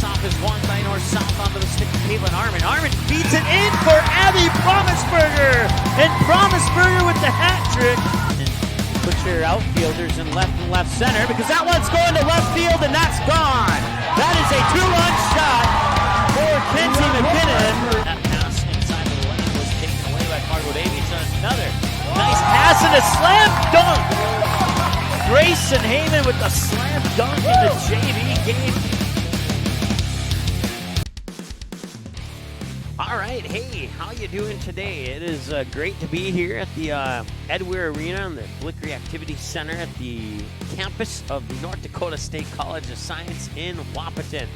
Face-off is won by north-south onto the stick of Caitlin Armin. Armin feeds it in for Abby Promisberger. And Promisberger with the hat trick. And put your outfielders in left and left center because that one's going to left field and that's gone. That is a two-run shot for Kenzie McKinnon. That pass inside the lane was taken away by Cardwood Avies. Another nice pass and a slam dunk. Grayson Heyman with the slam dunk in the JV game. All right, hey, how you doing today? It is great to be here at the Edwear Arena in the Blickery Activity Center at the campus of the North Dakota State College of Science in Wahpeton.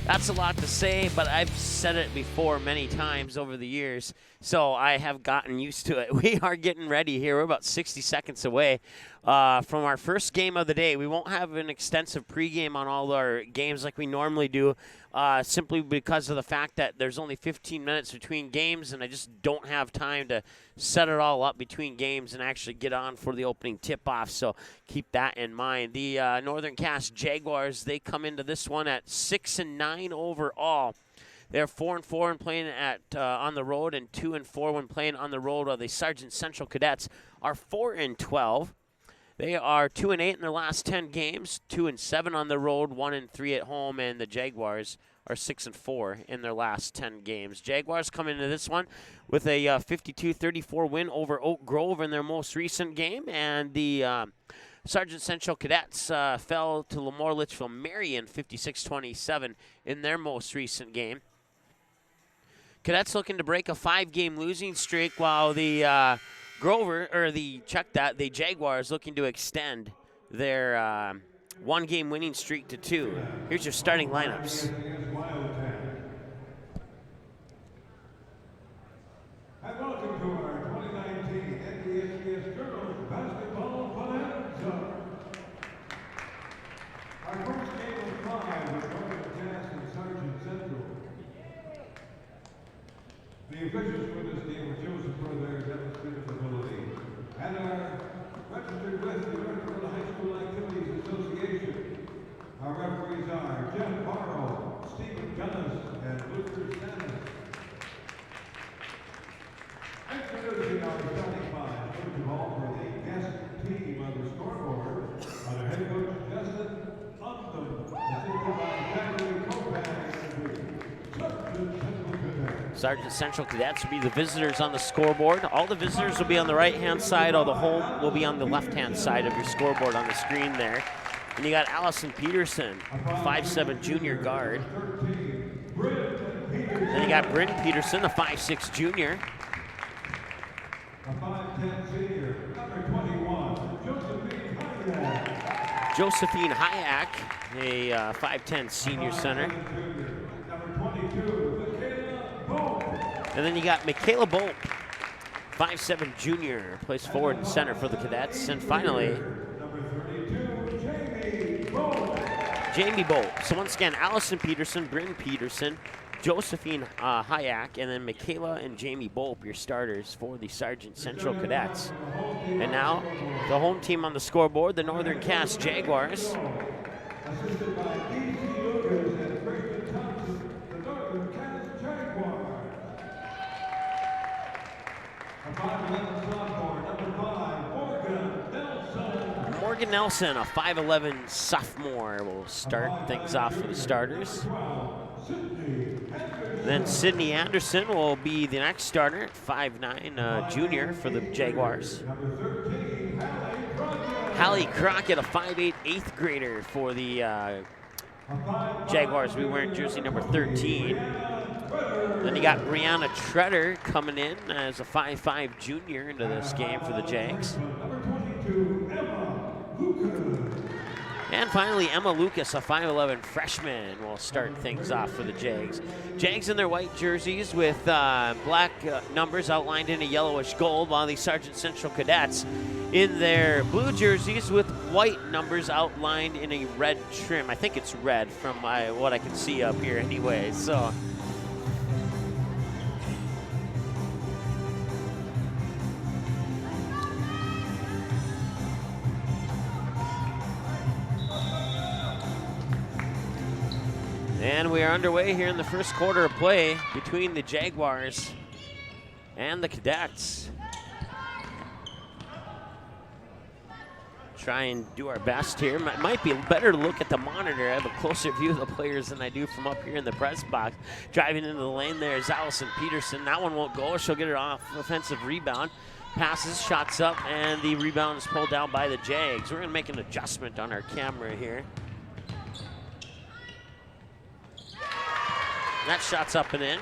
That's a lot to say, but I've said it before many times over the years, so I have gotten used to it. We are getting ready here. We're about 60 seconds away from our first game of the day. We won't have an extensive pregame on all our games like we normally do, simply because of the fact that there's only 15 minutes between games, and I just don't have time to set it all up between games and actually get on for the opening tip-off, so keep that in mind. The Northern Cass Jaguars, they come into this one at 6-9 overall. They're 4-4 when playing at on the road, and 2-4 when playing on the road. While the Sargent Central Cadets are 4-12. They are 2-8 in their last 10 games, 2-7 on the road, 1-3 at home, and the Jaguars are 6-4 in their last 10 games. Jaguars come into this one with a 52-34 win over Oak Grove in their most recent game, and the Sargent Central Cadets fell to Lemoore Litchfield Marion 56-27 in their most recent game. Cadets looking to break a 5-game losing streak, while the the Jaguars looking to extend their 1-game winning streak to 2. Here's your starting lineups. And welcome to our 2019 NDSBS Girls Basketball Bonanza. Our first game of 5 with Northern Cass and Sargent Central. The officials for this game were chosen for their demonstrative ability and are registered with the North Dakota High School Activities Association. Our referees are Jeff Barrow, Stephen Gunnis, and Luther Sanders. Introducing our starting five, first of all, for the Cass team on the scoreboard, our head coach Justin Upton, assisted by Jackie Kopak and Sargent Central Cadets. Sargent Central Cadets will be the visitors on the scoreboard. All the visitors will be on the right-hand side. All the home will be on the left-hand side of your scoreboard on the screen there. And you got Allison Peterson, 5'7" junior guard. Then you got Bryn Peterson, a 5'6" junior. A 5'10" senior, number 21, Josephine Hayek, a 5'10" senior center. Number 22, Michaela Bolt. And then you got Michaela Bolt, 5'7" junior, plays forward and center for the Cadets. And finally, Number 32, Jamie Bolt. Jamie Bolt. So once again, Allison Peterson, Bryn Peterson, Josephine Hayek, and then Michaela and Jamie Bolt, your starters for the Sargent Central Cadets. And now, the home team on the scoreboard, the Northern Cass Jaguars. Assisted by D.C. Lucas and Christian Thompson, the Northern Cass Jaguars. A 5'11" sophomore, number 5, Morgan Nelson. Morgan Nelson, a 5'11" sophomore, will start things off for the starters. 12, Sydney Anderson. Then Sydney Anderson will be the next starter, 5'9", junior for the Jaguars. Number 13, Hallie Crockett, a 5'8", 8th grader for the Jaguars. We wearing jersey number 13. Then you got Brianna Treader coming in as a 5'5" junior into this game for the Jags. Number 22, Emma Lucas. And finally, Emma Lucas, a 5'11" freshman, will start things off for the Jags. Jags in their white jerseys with black numbers outlined in a yellowish gold, while the Sargent Central Cadets in their blue jerseys with white numbers outlined in a red trim. I think it's red from what I can see up here anyway. So And we are underway here in the first quarter of play between the Jaguars and the Cadets. Try and do our best here. Might be better to look at the monitor. I have a closer view of the players than I do from up here in the press box. Driving into the lane there is Allison Peterson. That one won't go. She'll get it off. Offensive rebound. Passes, shots up, and the rebound is pulled down by the Jags. We're going to make an adjustment on our camera here. That shot's up and in.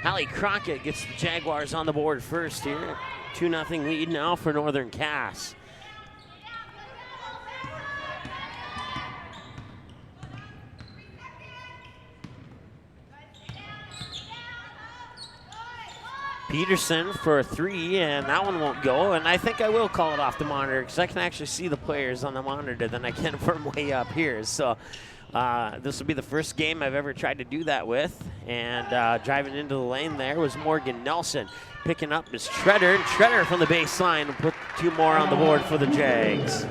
Hallie Crockett gets the Jaguars on the board first here. 2-0 lead now for Northern Cass. Peterson for a 3, and that one won't go. And I think I will call it off the monitor because I can actually see the players on the monitor than I can from way up here. So this will be the first game I've ever tried to do that with. And driving into the lane there was Morgan Nelson. Picking up is Treader, and Treader from the baseline will put 2 more on the board for the Jags.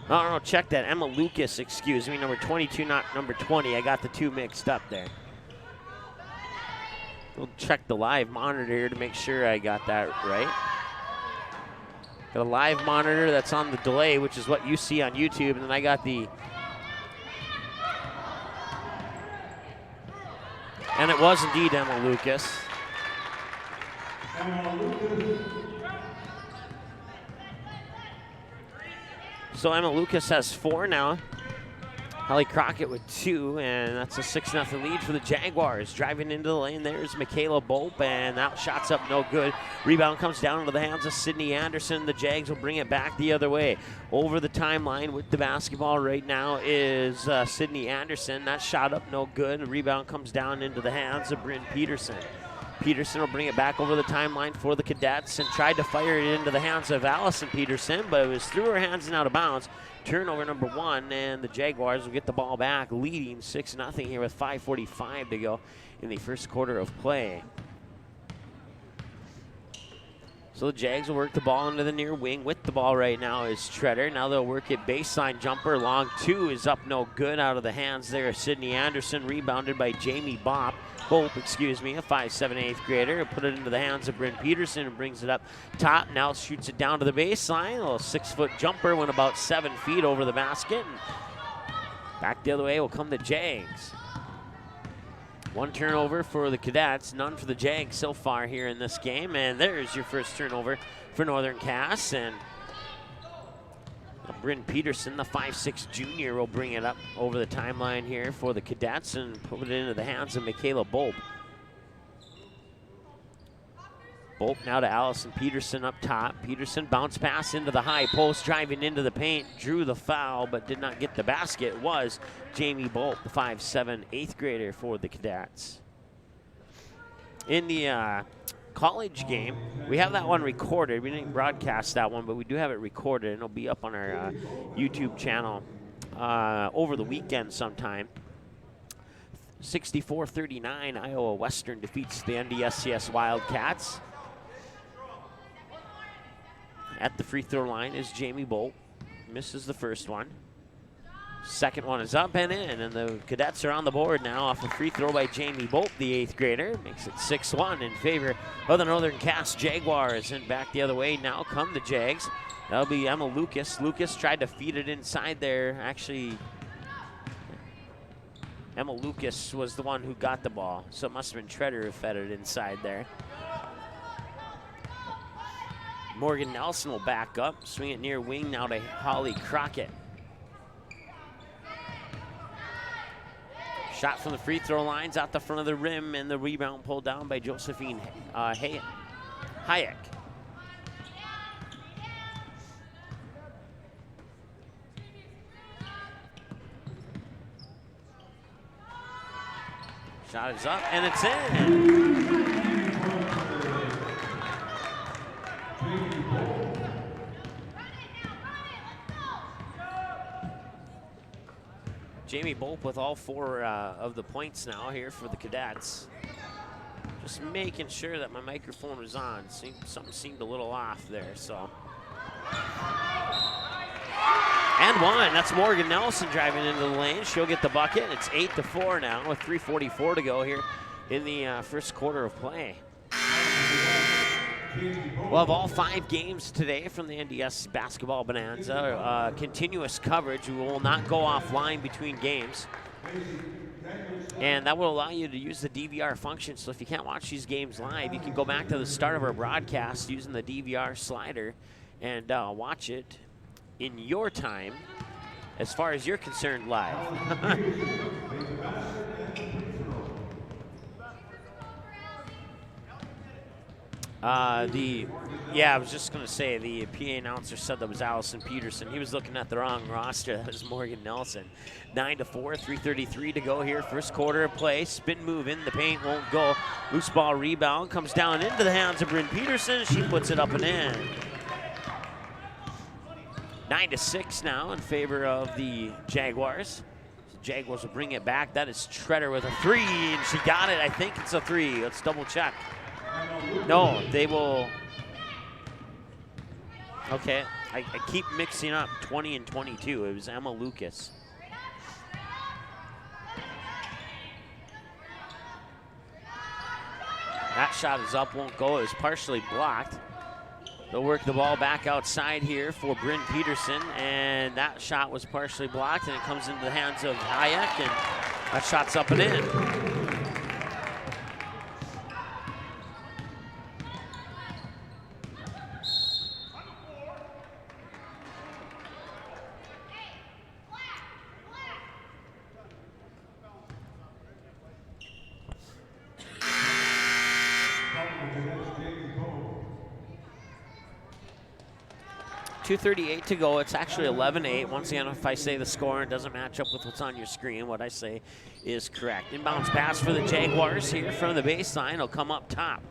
Oh, no, check that. Emma Lucas, excuse me, number 22, not number 20. I got the 2 mixed up there. We'll check the live monitor here to make sure I got that right. Got a live monitor that's on the delay, which is what you see on YouTube, and then I got the... And it was indeed Emma Lucas. So Emma Lucas has 4 now. Hallie Crockett with 2, and that's a 6-0 lead for the Jaguars. Driving into the lane, there's Michaela Bope, and that shot's up no good. Rebound comes down into the hands of Sydney Anderson. The Jags will bring it back the other way. Over the timeline with the basketball right now is Sydney Anderson. That shot up no good. The rebound comes down into the hands of Bryn Peterson. Peterson will bring it back over the timeline for the Cadets and tried to fire it into the hands of Allison Peterson, but it was through her hands and out of bounds. Turnover number 1, and the Jaguars will get the ball back, leading 6-0 here with 5:45 to go in the first quarter of play. So the Jags will work the ball into the near wing. With the ball right now is Treader. Now they'll work it baseline jumper. Long 2 is up no good out of the hands there of Sydney Anderson. Rebounded by Jamie Bope, excuse me, a 5'7", 8th grader. Put it into the hands of Bryn Peterson and brings it up top. Now shoots it down to the baseline. A little 6-foot jumper went about 7 feet over the basket. And back the other way will come the Jags. 1 turnover for the Cadets, none for the Jags so far here in this game. And there's your first turnover for Northern Cass. And Bryn Peterson, the 5'6" junior, will bring it up over the timeline here for the Cadets and put it into the hands of Michaela Bope. Bope now to Allison Peterson up top. Peterson bounce pass into the high post, driving into the paint, drew the foul, but did not get the basket. Was Jamie Bope, the 5'7", 8th grader for the Cadets. In the college game, we have that one recorded. We didn't broadcast that one, but we do have it recorded, and it'll be up on our YouTube channel over the weekend sometime. 64-39, Iowa Western defeats the NDSCS Wildcats. At the free throw line is Jamie Bolt. Misses the first one. Second one is up and in, and the Cadets are on the board now off a free throw by Jamie Bolt, the 8th grader. Makes it 6-1 in favor of the Northern Cass Jaguars. And back the other way now come the Jags. That'll be Emma Lucas. Lucas tried to feed it inside there. Actually, Emma Lucas was the one who got the ball, so it must have been Treader who fed it inside there. Morgan Nelson will back up, swing it near wing now to Hallie Crockett. Shot from the free throw lines out the front of the rim, and the rebound pulled down by Josephine Hayek. Shot is up, and it's in. Jamie Bope with all 4 of the points now here for the Cadets. Just making sure that my microphone was on. Something seemed a little off there, so And one. That's Morgan Nelson driving into the lane. She'll get the bucket. It's 8-4 now with 3:44 to go here in the first quarter of play. We'll have all 5 games today from the NDS Basketball Bonanza. Continuous coverage. We will not go offline between games. And that will allow you to use the DVR function. So if you can't watch these games live, you can go back to the start of our broadcast using the DVR slider and watch it in your time, as far as you're concerned, live. I was just going to say, the PA announcer said that was Allison Peterson. He was looking at the wrong roster. That was Morgan Nelson. 9-4, 3:33 to go here. First quarter of play. Spin move in the paint, won't go. Loose ball rebound comes down into the hands of Bryn Peterson. She puts it up and in. 9-6 now in favor of the Jaguars. The Jaguars will bring it back. That is Treader with a 3, and she got it. I think it's a 3. Let's double check. No, they will. Okay, I keep mixing up 20 and 22. It was Emma Lucas. That shot is up, won't go. It was partially blocked. They'll work the ball back outside here for Bryn Peterson, and that shot was partially blocked, and it comes into the hands of Hayek, and that shot's up and in. .238 to go. It's actually 11-8. Once again, if I say the score and it doesn't match up with what's on your screen, what I say is correct. Inbounds pass for the Jaguars here from the baseline. It'll come up top.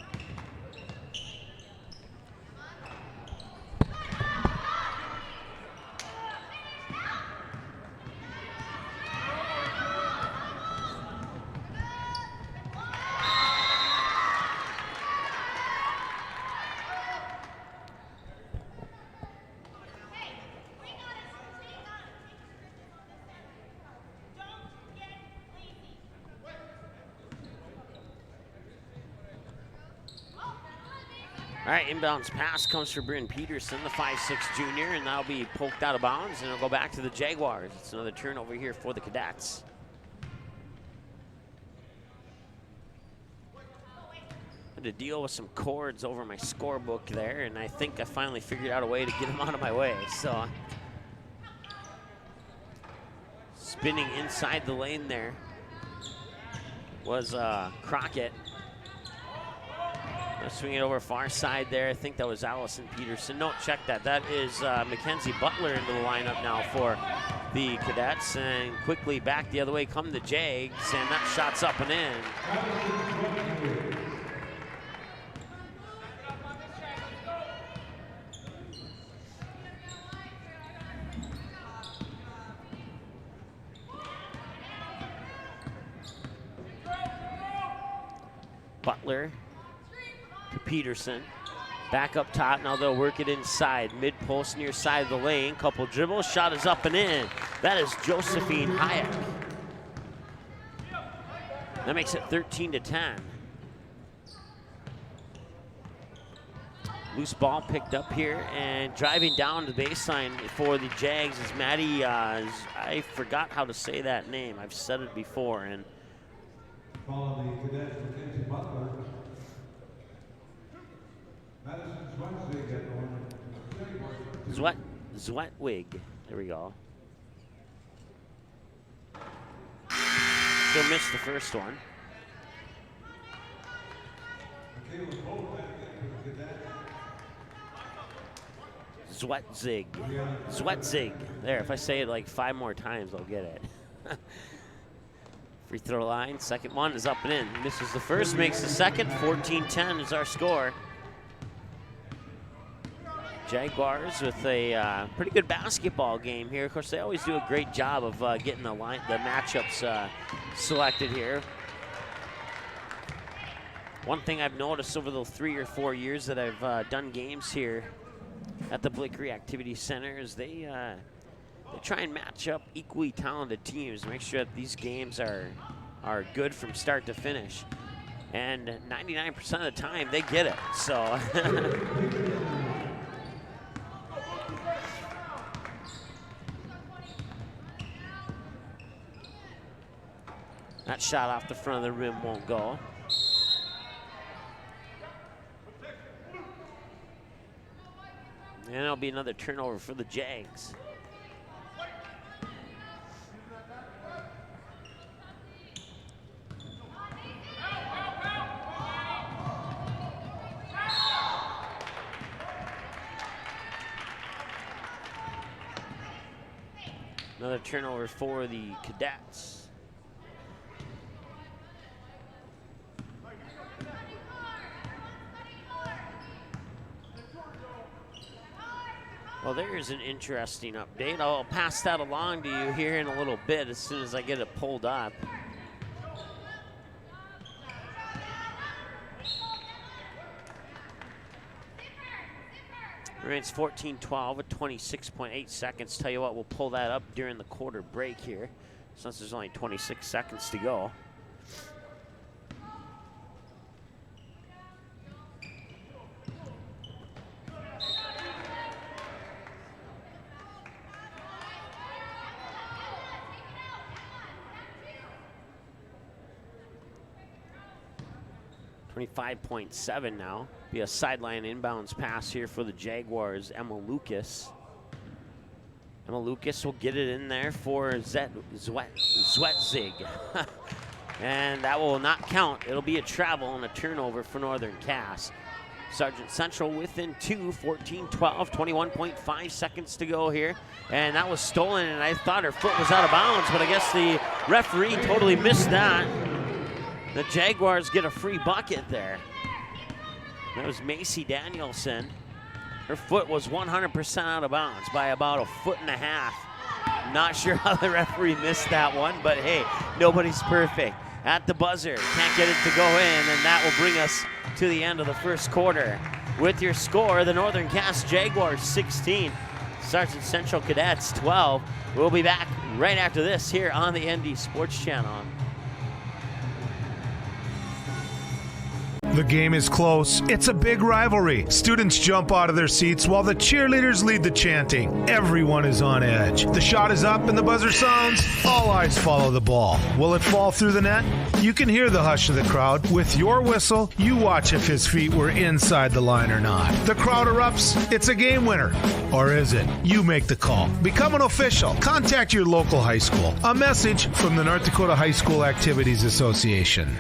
All right, inbounds pass comes for Bryn Peterson, the 5'6" junior, and that'll be poked out of bounds, and it'll go back to the Jaguars. It's another turnover here for the Cadets. I had to deal with some cords over my scorebook there, and I think I finally figured out a way to get them out of my way. So, spinning inside the lane there was Crockett. Swing it over far side there. I think that was Allison Peterson. No, check that. That is Mackenzie Butler into the lineup now for the Cadets. And quickly back the other way come the Jags, and that shot's up and in. Butler to Peterson. Back up top, now they'll work it inside. Mid-post near side of the lane. Couple dribbles, shot is up and in. That is Josephine Hayek. That makes it 13-10. Loose ball picked up here, and driving down the baseline for the Jags is Maddie, I forgot how to say that name. I've said it before. And following the Cadets, Mackenzie Butler. Zwetwig. There we go. Still missed the first one. Zwetzig. Zwetzig. There, if I say it like 5 more times, I'll get it. Free throw line. Second one is up and in. Misses the first, makes the second. 14-10 is our score. Jaguars with a pretty good basketball game here. Of course, they always do a great job of getting the matchups selected here. One thing I've noticed over the 3 or 4 years that I've done games here at the Blickery Activity Center as they try and match up equally talented teams, make sure that these games are good from start to finish. And 99% of the time, they get it. So. That shot off the front of the rim won't go. And it'll be another turnover for the Jags. Another turnover for the Cadets. Well, there's an interesting update. I'll pass that along to you here in a little bit as soon as I get it pulled up. Remains 14-12 with 26.8 seconds. Tell you what, we'll pull that up during the quarter break here, since there's only 26 seconds to go. .7 now. Be a sideline inbounds pass here for the Jaguars. Emma Lucas. Emma Lucas will get it in there for Zwetzig. And that will not count. It'll be a travel and a turnover for Northern Cass. Sargent Central within 14-12, 21.5 seconds to go here. And that was stolen, and I thought her foot was out of bounds, but I guess the referee totally missed that. The Jaguars get a free bucket there. That was Macy Danielson. Her foot was 100% out of bounds by about a foot and a half. Not sure how the referee missed that one, but hey, nobody's perfect. At the buzzer, can't get it to go in, and that will bring us to the end of the first quarter. With your score, the Northern Cass Jaguars 16, Sargent Central Cadets 12. We'll be back right after this here on the ND Sports Channel. The game is close. It's a big rivalry. Students jump out of their seats while the cheerleaders lead the chanting. Everyone is on edge. The shot is up and the buzzer sounds. All eyes follow the ball. Will it fall through the net? You can hear the hush of the crowd. With your whistle, you watch if his feet were inside the line or not. The crowd erupts. It's a game winner. Or is it? You make the call. Become an official. Contact your local high school. A message from the North Dakota High School Activities Association.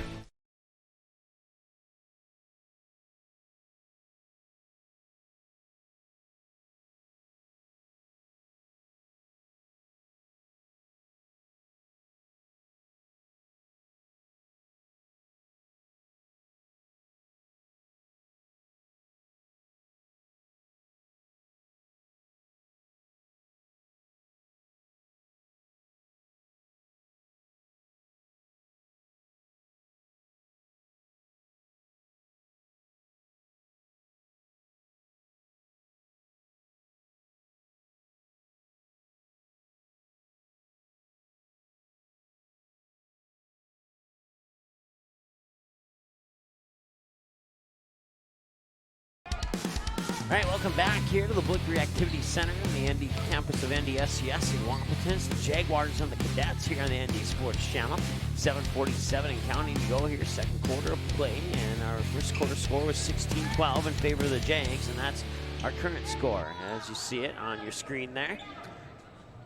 All right, welcome back here to the Blickery Activity Center in the ND campus of NDSCS in Wapaton. The Jaguars and the Cadets here on the ND Sports Channel. 7:47 and counting to go here, second quarter of play. And our first quarter score was 16-12 in favor of the Jags, and that's our current score as you see it on your screen there.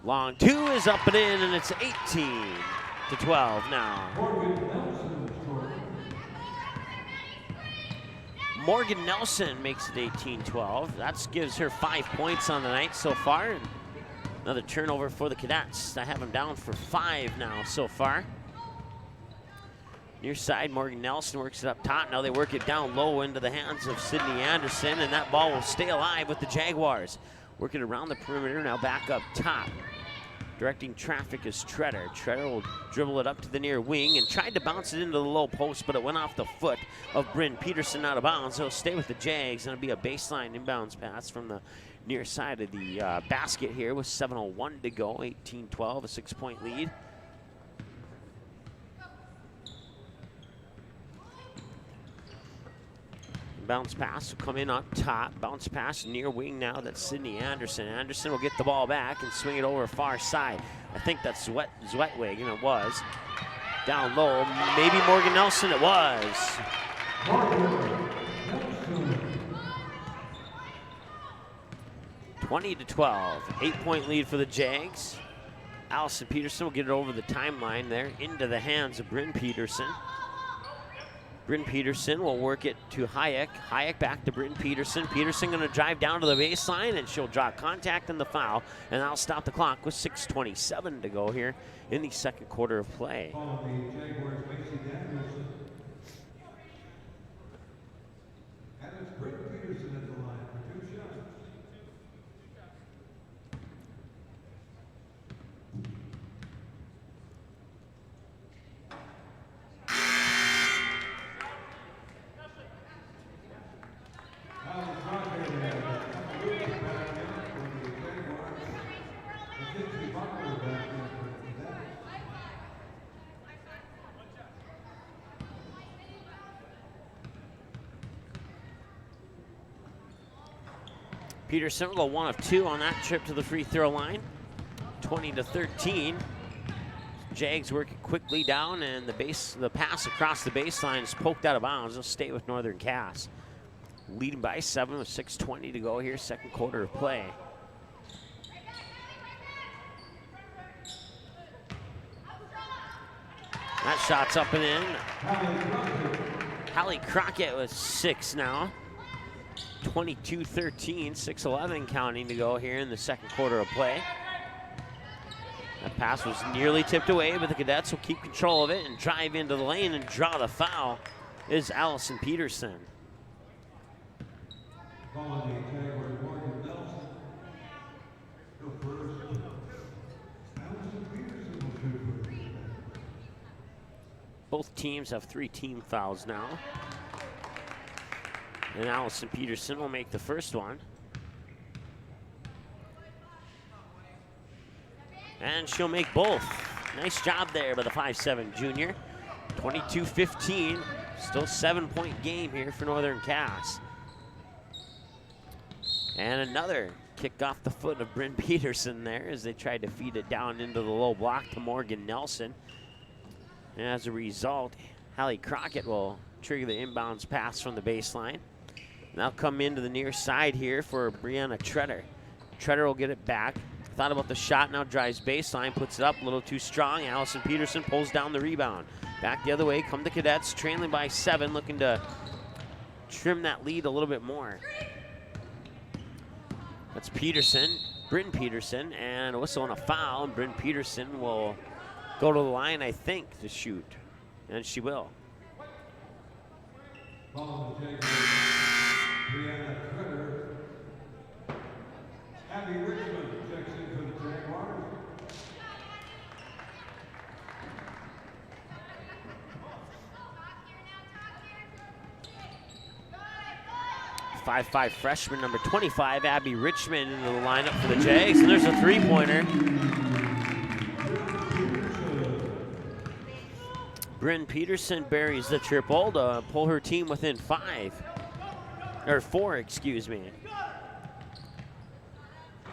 Long two is up and in, and it's 18-12 now. Morgan Nelson makes it 18-12. That gives her 5 points on the night so far. And another turnover for the Cadets. I have them down for 5 now so far. Near side, Morgan Nelson works it up top. Now they work it down low into the hands of Sydney Anderson, and that ball will stay alive with the Jaguars. Working around the perimeter, now back up top. Directing traffic is Treader. Treader will dribble it up to the near wing and tried to bounce it into the low post, but it went off the foot of Bryn Peterson out of bounds. He'll stay with the Jags, and it'll be a baseline inbounds pass from the near side of the basket here with 7:01 to go, 18-12, a 6-point lead. Bounce pass will come in on top. Bounce pass near wing now. That's Sydney Anderson. Anderson will get the ball back and swing it over far side. I think that's Zwetwig, and it was. Down low, maybe Morgan Nelson, it was. 20-12, 8-point lead for the Jags. Allison Peterson will get it over the timeline there into the hands of Bryn Peterson. Bryn Peterson will work it to Hayek. Hayek back to Bryn Peterson. Peterson going to drive down to the baseline, and she'll draw contact in the foul, and that'll stop the clock with 6:27 to go here in the second quarter of play. And it's Bryn Peterson at the line for 2 shots. Peterson will go 1 of 2 on that trip to the free throw line. 20-13. Jags work it quickly down, and the pass across the baseline is poked out of bounds. They'll stay with Northern Cass. Leading by 7 with 6:20 to go here, second quarter of play. That shot's up and in. Hallie Crockett with 6 now. 22-13, 6:11 counting to go here in the second quarter of play. That pass was nearly tipped away, but the Cadets will keep control of it and drive into the lane and draw the foul. Is Allison Peterson. Both teams have 3 team fouls now. And Allison Peterson will make the first one. And she'll make both. Nice job there by the 5'7" junior. 22-15, still 7-point game here for Northern Cass. And another kick off the foot of Bryn Peterson there as they tried to feed it down into the low block to Morgan Nelson. And as a result, Hallie Crockett will trigger the inbounds pass from the baseline. Now come into the near side here for Brianna Treader. Treader will get it back. Thought about the shot, now drives baseline, puts it up a little too strong. Allison Peterson pulls down the rebound. Back the other way, come the Cadets, trailing by 7, looking to trim that lead a little bit more. That's Peterson, Bryn Peterson, and a whistle and a foul, and Bryn Peterson will go to the line, I think, to shoot, and she will. Brianna Treader. Abby Richmond checks in for the Jaguars. 5'5" freshman, number 25, Abby Richmond, into the lineup for the Jags, and there's a three-pointer. Bryn Peterson buries the triple to pull her team within 4, excuse me.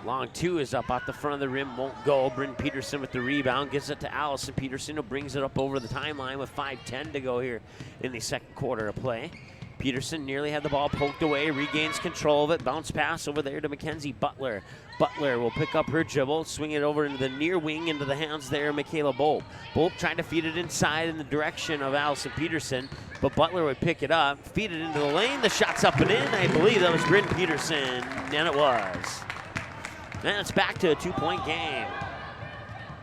Long 2 is up off the front of the rim, won't go. Bryn Peterson with the rebound, gives it to Allison Peterson, who brings it up over the timeline with 5:10 to go here in the second quarter of play. Peterson nearly had the ball poked away, regains control of it, bounce pass over there to Mackenzie Butler. Butler will pick up her dribble, swing it over into the near wing, into the hands there of Michaela Bolt. Bolt trying to feed it inside in the direction of Allison Peterson, but Butler would pick it up, feed it into the lane. The shot's up and in. I believe that was Bryn Peterson, and it was. And it's back to a 2-point game.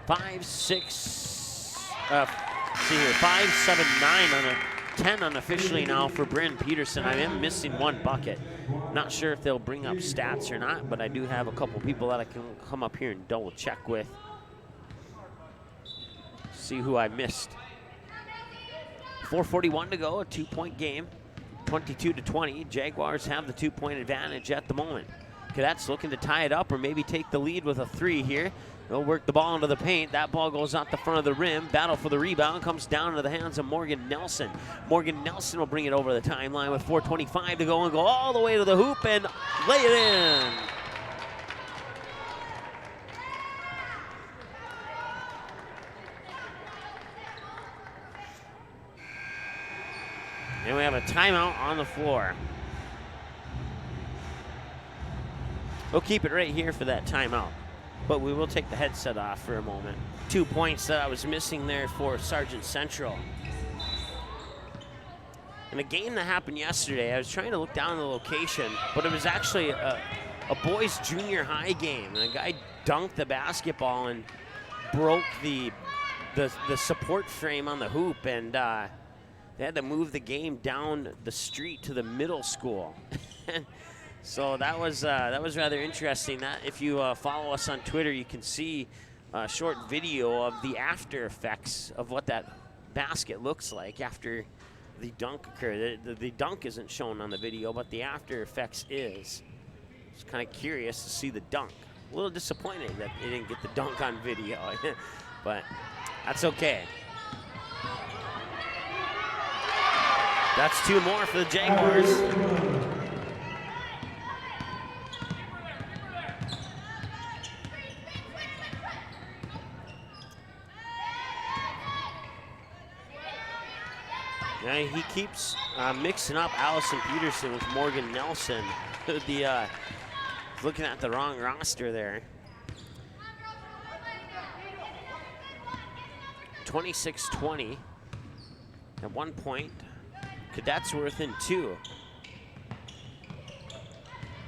5, 7, 9 on a 10 unofficially now for Bryn Peterson. I am missing 1 bucket. Not sure if they'll bring up stats or not, but I do have a couple people that I can come up here and double check with. See who I missed. 4:41 to go, a 2-point game. 22-20. Jaguars have the 2-point advantage at the moment. Cadets looking to tie it up or maybe take the lead with a 3 here. They'll work the ball into the paint. That ball goes out the front of the rim. Battle for the rebound comes down into the hands of Morgan Nelson. Morgan Nelson will bring it over the timeline with 4:25 to go and go all the way to the hoop and lay it in. And we have a timeout on the floor. We'll keep it right here for that timeout, but we will take the headset off for a moment. 2 points that I was missing there for Sargent Central. In a game that happened yesterday, I was trying to look down the location, but it was actually a boys junior high game, and a guy dunked the basketball and broke the support frame on the hoop, and they had to move the game down the street to the middle school. So that was rather interesting. That if you follow us on Twitter, you can see a short video of the after effects of what that basket looks like after the dunk occurred. The dunk isn't shown on the video, but the after effects is. Just kind of curious to see the dunk. A little disappointed that they didn't get the dunk on video, but that's okay. That's 2 more for the Jaguars. Yeah, he keeps mixing up Allison Peterson with Morgan Nelson. Looking at the wrong roster there. 26-20 at 1 point. Cadets were within 2.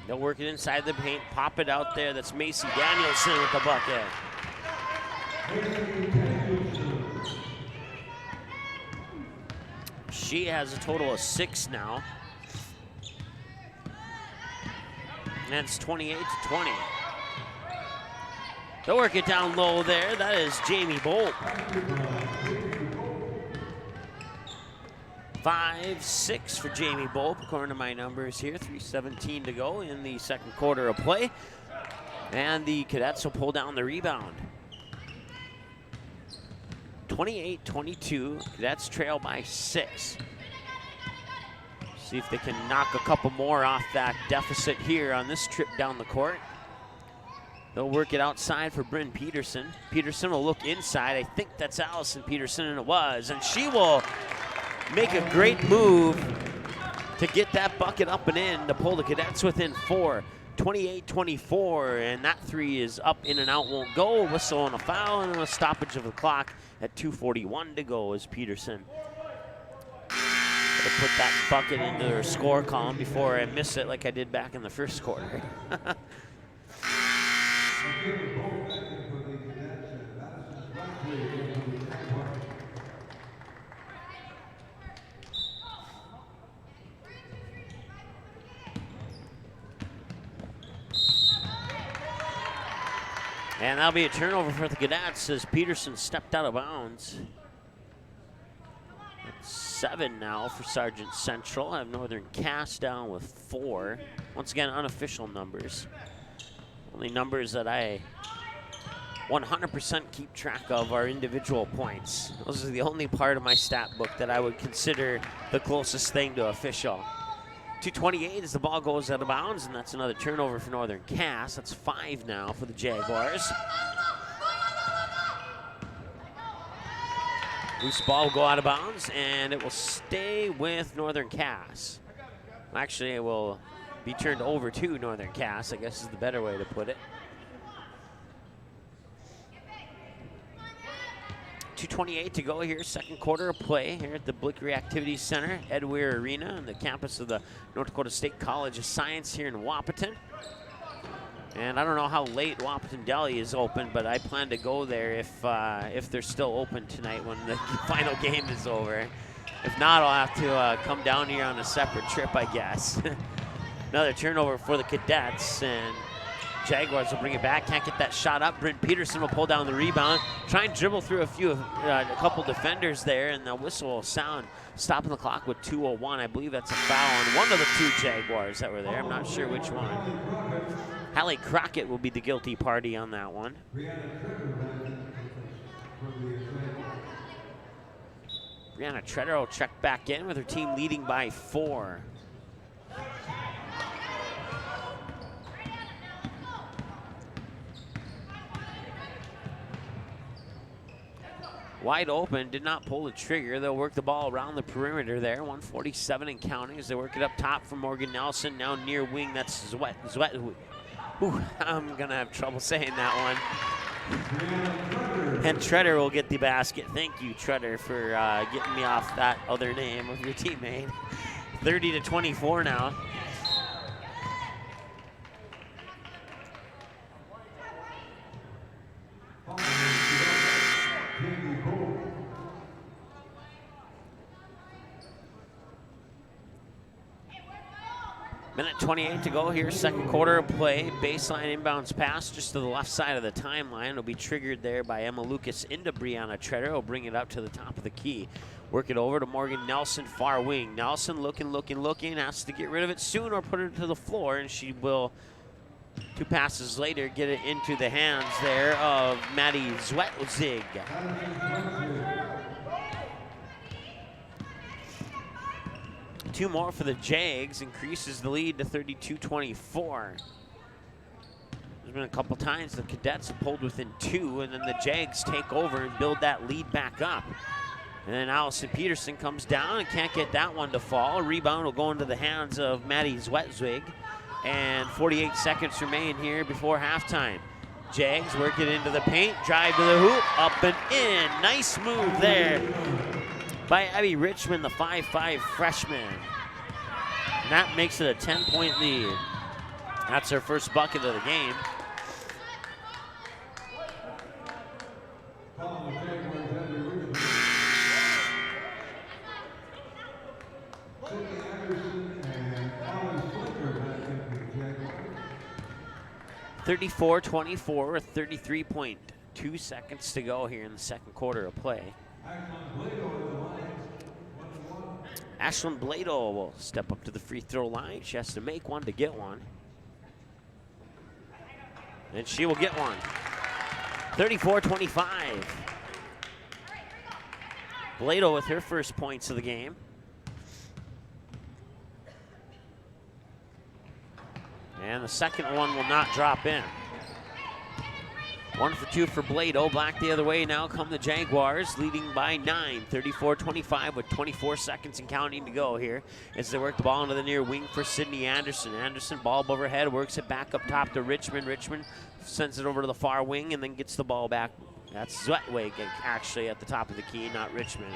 They'll work it inside the paint, pop it out there. That's Macy Danielson with the bucket. She has a total of 6 now. And it's 28-20. They'll work it down low there. That is Jamie Bolt. 5-6 for Jamie Bolt, according to my numbers here. 3:17 to go in the second quarter of play. And the Cadets will pull down the rebound. 28-22, Cadets trail by 6. See if they can knock a couple more off that deficit here on this trip down the court. They'll work it outside for Bryn Peterson. Peterson will look inside. I think that's Allison Peterson, and it was. And she will make a great move to get that bucket up and in to pull the Cadets within 4. 28-24, and that 3 is up, in and out, won't go. Whistle and a foul, and a stoppage of the clock at 2:41 to go as Peterson to put that bucket into their score column before I miss it like I did back in the first quarter. And that'll be a turnover for the Cadets as Peterson stepped out of bounds. 7 now for Sargent Central. I have Northern Cass down with 4. Once again, unofficial numbers. Only numbers that I 100% keep track of are individual points. Those are the only part of my stat book that I would consider the closest thing to official. 2:28 as the ball goes out of bounds, and that's another turnover for Northern Cass. That's 5 now for the Jaguars. Loose ball will go out of bounds, and it will stay with Northern Cass. Actually, it will be turned over to Northern Cass, I guess is the better way to put it. 2:28 to go here, second quarter of play here at the Blickery Activities Center, Ed Weir Arena, on the campus of the North Dakota State College of Science here in Wahpeton. And I don't know how late Wahpeton Deli is open, but I plan to go there if they're still open tonight when the final game is over. If not, I'll have to come down here on a separate trip, I guess. Another turnover for the Cadets, and Jaguars will bring it back. Can't get that shot up. Brent Peterson will pull down the rebound. Try and dribble through a couple defenders there, and the whistle will sound. Stopping the clock with 2:01. I believe that's a foul on one of the two Jaguars that were there. I'm not sure which one. Hallie Crockett will be the guilty party on that one. Brianna Treader will check back in with her team leading by 4. Wide open, did not pull the trigger. They'll work the ball around the perimeter there. 147 and counting as they work it up top for Morgan Nelson. Now near wing, that's Zwet. Ooh, I'm gonna have trouble saying that one. And Treader will get the basket. Thank you, Treader, for getting me off that other name of your teammate. 30-24 now. Minute 28 to go here, second quarter of play. Baseline inbounds pass just to the left side of the timeline. It'll be triggered there by Emma Lucas into Brianna Treader. Will bring it up to the top of the key. Work it over to Morgan Nelson, far wing. Nelson looking, has to get rid of it soon or put it to the floor, and she will, 2 passes later, get it into the hands there of Maddie Zwetzig. 2 more for the Jags, increases the lead to 32-24. There's been a couple times the Cadets have pulled within 2, and then the Jags take over and build that lead back up. And then Allison Peterson comes down and can't get that one to fall. Rebound will go into the hands of Maddie Zwetzig, and 48 seconds remain here before halftime. Jags work it into the paint, drive to the hoop, up and in. Nice move there by Abby Richmond, the 5'5" freshman. And that makes it a 10-point lead. That's her first bucket of the game. (34-24) with 33.2 seconds to go here in the second quarter of play. Ashlyn Blado will step up to the free throw line. She has to make one to get one. And she will get one. 34-25. Blado with her first points of the game. And the second one will not drop in. 1 for 2 for Blado. Black the other way now come the Jaguars, leading by 9, 34-25 with 24 seconds and counting to go here as they work the ball into the near wing for Sydney Anderson. Anderson, ball above her head, works it back up top to Richmond. Richmond sends it over to the far wing and then gets the ball back. That's Zwetwig actually at the top of the key, not Richmond.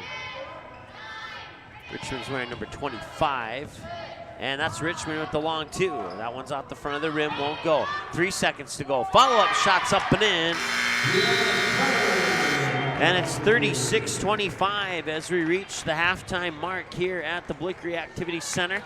Richmond's wearing number 25. And that's Richmond with the long 2. That one's off the front of the rim, won't go. 3 seconds to go. Follow-up shots up and in. And it's 36-25 as we reach the halftime mark here at the Blickery Activity Center.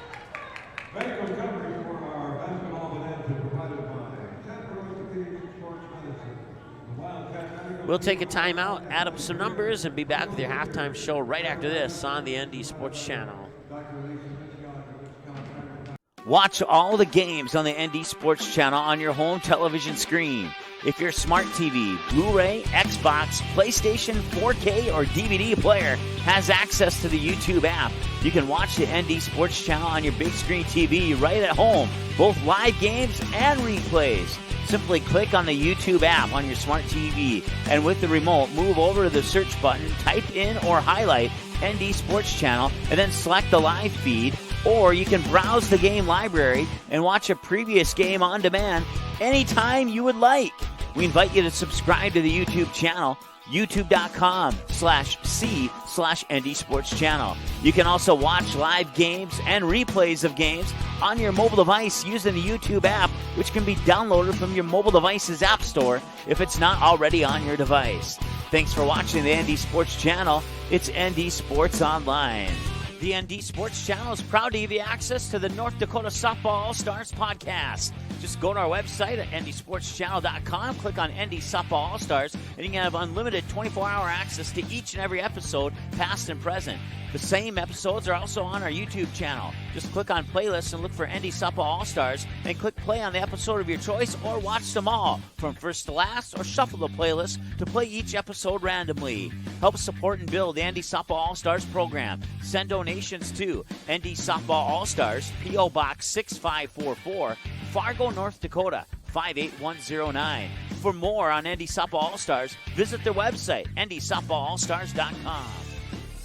We'll take a timeout, add up some numbers, and be back with your halftime show right after this on the ND Sports Channel. Watch all the games on the ND Sports Channel on your home television screen. If your smart TV, Blu-ray, Xbox, PlayStation, 4K, or DVD player has access to the YouTube app, you can watch the ND Sports Channel on your big screen TV right at home, both live games and replays. Simply click on the YouTube app on your smart TV, and with the remote, move over to the search button, type in or highlight ND Sports Channel, and then select the live feed. Or you can browse the game library and watch a previous game on demand anytime you would like. We invite you to subscribe to the YouTube channel, youtube.com/c/ND Sports Channel. You can also watch live games and replays of games on your mobile device using the YouTube app, which can be downloaded from your mobile device's app store if it's not already on your device. Thanks for watching the ND Sports Channel. It's ND Sports Online. The ND Sports Channel is proud to give you access to the North Dakota Softball All-Stars podcast. Just go to our website at ndsportschannel.com, click on ND Softball All-Stars, and you can have unlimited 24-hour access to each and every episode, past and present. The same episodes are also on our YouTube channel. Just click on playlists and look for ND Softball All-Stars, and click play on the episode of your choice, or watch them all from first to last, or shuffle the playlist to play each episode randomly. Help support and build the ND Softball All-Stars program. Send donations to ND Softball All-Stars, P.O. Box 6544, Fargo, North Dakota 58109. For more on ND Softball All-Stars, visit their website, ndsoftballallstars.com.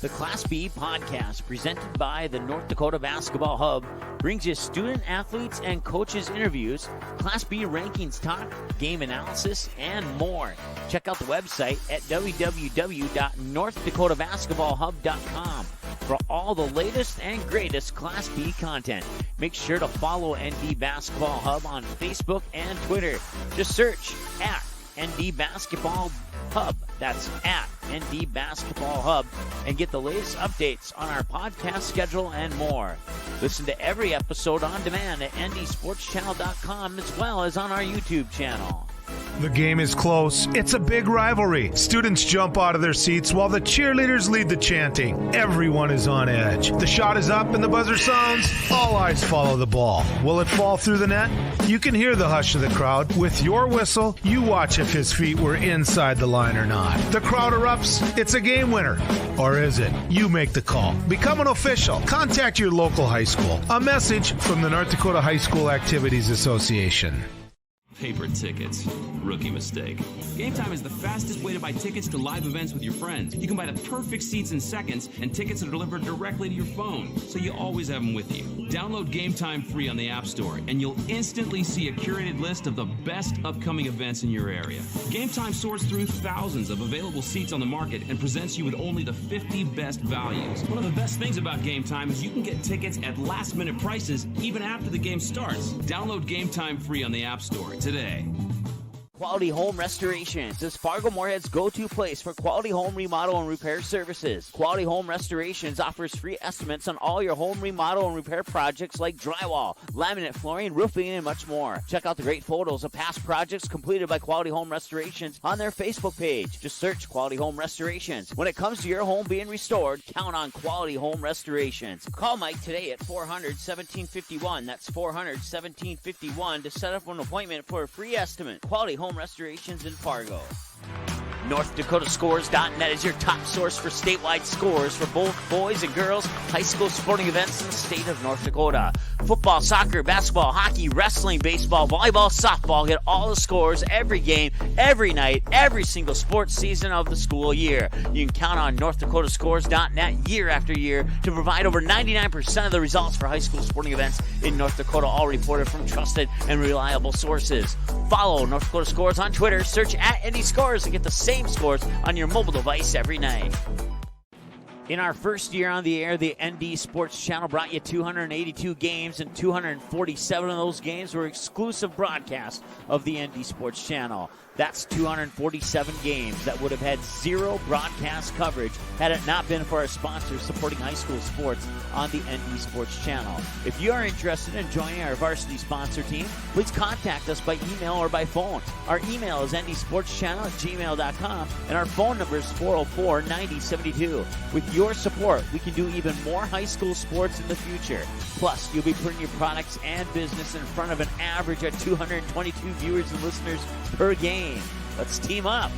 The Class B podcast, presented by the North Dakota Basketball Hub, brings you student athletes and coaches interviews, Class B rankings talk, game analysis, and more. Check out the website at www.northdakotabasketballhub.com for all the latest and greatest Class B content. Make sure to follow ND Basketball Hub on Facebook and Twitter. Just search at ND Basketball Hub. That's at ND Basketball Hub, and get the latest updates on our podcast schedule and more. Listen to every episode on demand at ndsportschannel.com, as well as on our YouTube channel. The game is close. It's a big rivalry. Students jump out of their seats while the cheerleaders lead the chanting. Everyone is on edge. The shot is up and the buzzer sounds. All eyes follow the ball. Will it fall through the net? You can hear the hush of the crowd. With your whistle, you watch if his feet were inside the line or not. The crowd erupts. It's a game winner. Or is it? You make the call. Become an official. Contact your local high school. A message from the North Dakota High School Activities Association. Paper tickets. Rookie mistake. Game Time is the fastest way to buy tickets to live events with your friends. You can buy the perfect seats in seconds, and tickets are delivered directly to your phone, so you always have them with you. Download Game Time free on the App Store, and you'll instantly see a curated list of the best upcoming events in your area. Game Time sorts through thousands of available seats on the market and presents you with only the 50 best values. One of the best things about Game Time is you can get tickets at last-minute prices even after the game starts. Download Game Time free on the App Store today. Quality Home Restorations is Fargo Moorhead's go-to place for quality home remodel and repair services. Quality Home Restorations offers free estimates on all your home remodel and repair projects like drywall, laminate flooring, roofing, and much more. Check out the great photos of past projects completed by Quality Home Restorations on their Facebook page. Just search Quality Home Restorations. When it comes to your home being restored, count on Quality Home Restorations. Call Mike today at 400-1751. That's 400-1751 to set up an appointment for a free estimate. Quality Home Restorations in Fargo. NorthDakotaScores.net is your top source for statewide scores for both boys and girls high school sporting events in the state of North Dakota. Football, soccer, basketball, hockey, wrestling, baseball, volleyball, softball. Get all the scores every game, every night, every single sports season of the school year. You can count on NorthDakotaScores.net year after year to provide over 99% of the results for high school sporting events in North Dakota, all reported from trusted and reliable sources. Follow North Dakota Scores on Twitter. Search at ND Scores and get the same scores on your mobile device every night. In our first year on the air, the ND Sports Channel brought you 282 games, and 247 of those games were exclusive broadcasts of the ND Sports Channel. That's 247 games that would have had zero broadcast coverage had it not been for our sponsors supporting high school sports on the ND Sports Channel. If you are interested in joining our varsity sponsor team, please contact us by email or by phone. Our email is ndsportschannel@gmail.com, and our phone number is 404-9072. With your support, we can do even more high school sports in the future. Plus, you'll be putting your products and business in front of an average of 222 viewers and listeners per game. Let's team up.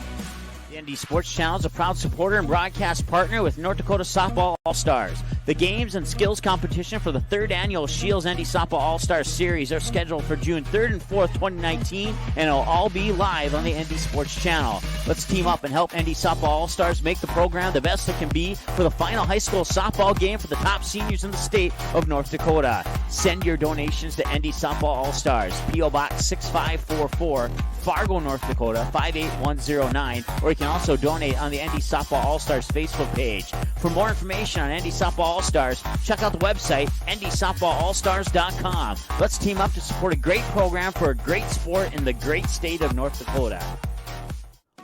The ND Sports Channel is a proud supporter and broadcast partner with North Dakota Softball All-Stars. The games and skills competition for the third annual Shields ND Softball All-Stars Series are scheduled for June 3rd and 4th, 2019, and it'll all be live on the ND Sports Channel. Let's team up and help ND Softball All-Stars make the program the best it can be for the final high school softball game for the top seniors in the state of North Dakota. Send your donations to ND Softball All-Stars, P.O. Box 6544, Fargo, North Dakota 58109, or you can also donate on the ND Softball All-Stars Facebook page. For more information on ND Softball All-Stars, check out the website, ndsoftballallstars.com. Let's team up to support a great program for a great sport in the great state of North Dakota.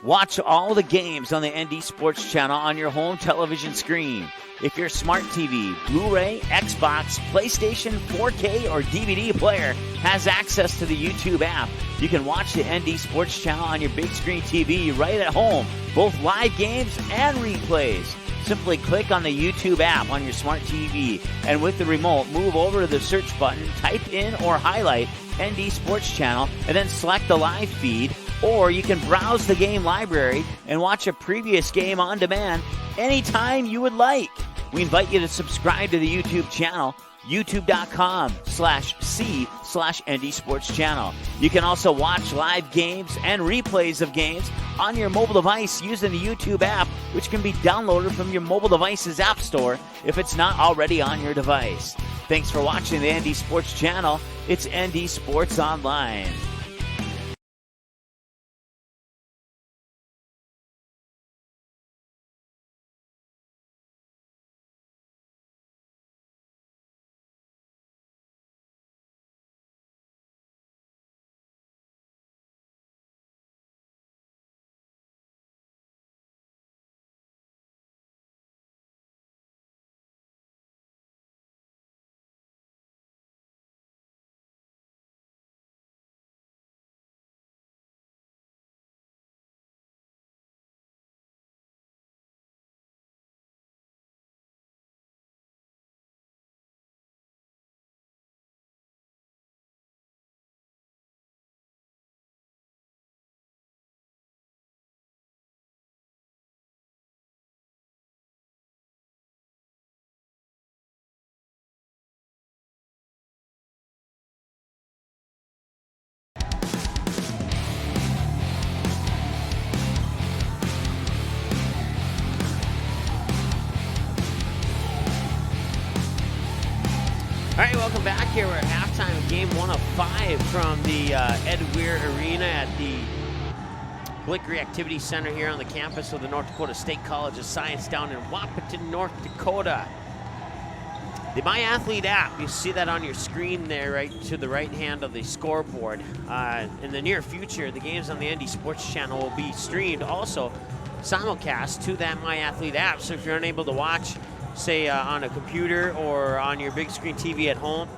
Watch all the games on the ND Sports Channel on your home television screen. If your smart TV, Blu-ray, Xbox, PlayStation, 4K, or DVD player has access to the YouTube app, you can watch the ND Sports Channel on your big screen TV right at home, both live games and replays. Simply click on the YouTube app on your smart TV, and with the remote, move over to the search button, type in or highlight ND Sports Channel, and then select the live feed. Or you can browse the game library and watch a previous game on demand anytime you would like. We invite you to subscribe to the YouTube channel, youtube.com/c/ND Sports Channel. You can also watch live games and replays of games on your mobile device using the YouTube app, which can be downloaded from your mobile device's app store if it's not already on your device. Thanks for watching the ND Sports Channel. It's ND Sports Online. All right, welcome back here. We're at halftime of game 1 of 5 from the Ed Weir Arena at the Blick Activity Center here on the campus of the North Dakota State College of Science down in Wahpeton, North Dakota. The My Athlete app, you see that on your screen there, right to the right hand of the scoreboard. In the near future, the games on the ND Sports Channel will be streamed also simulcast to that My Athlete app. So if you're unable to watch, say on a computer or on your big screen TV at home,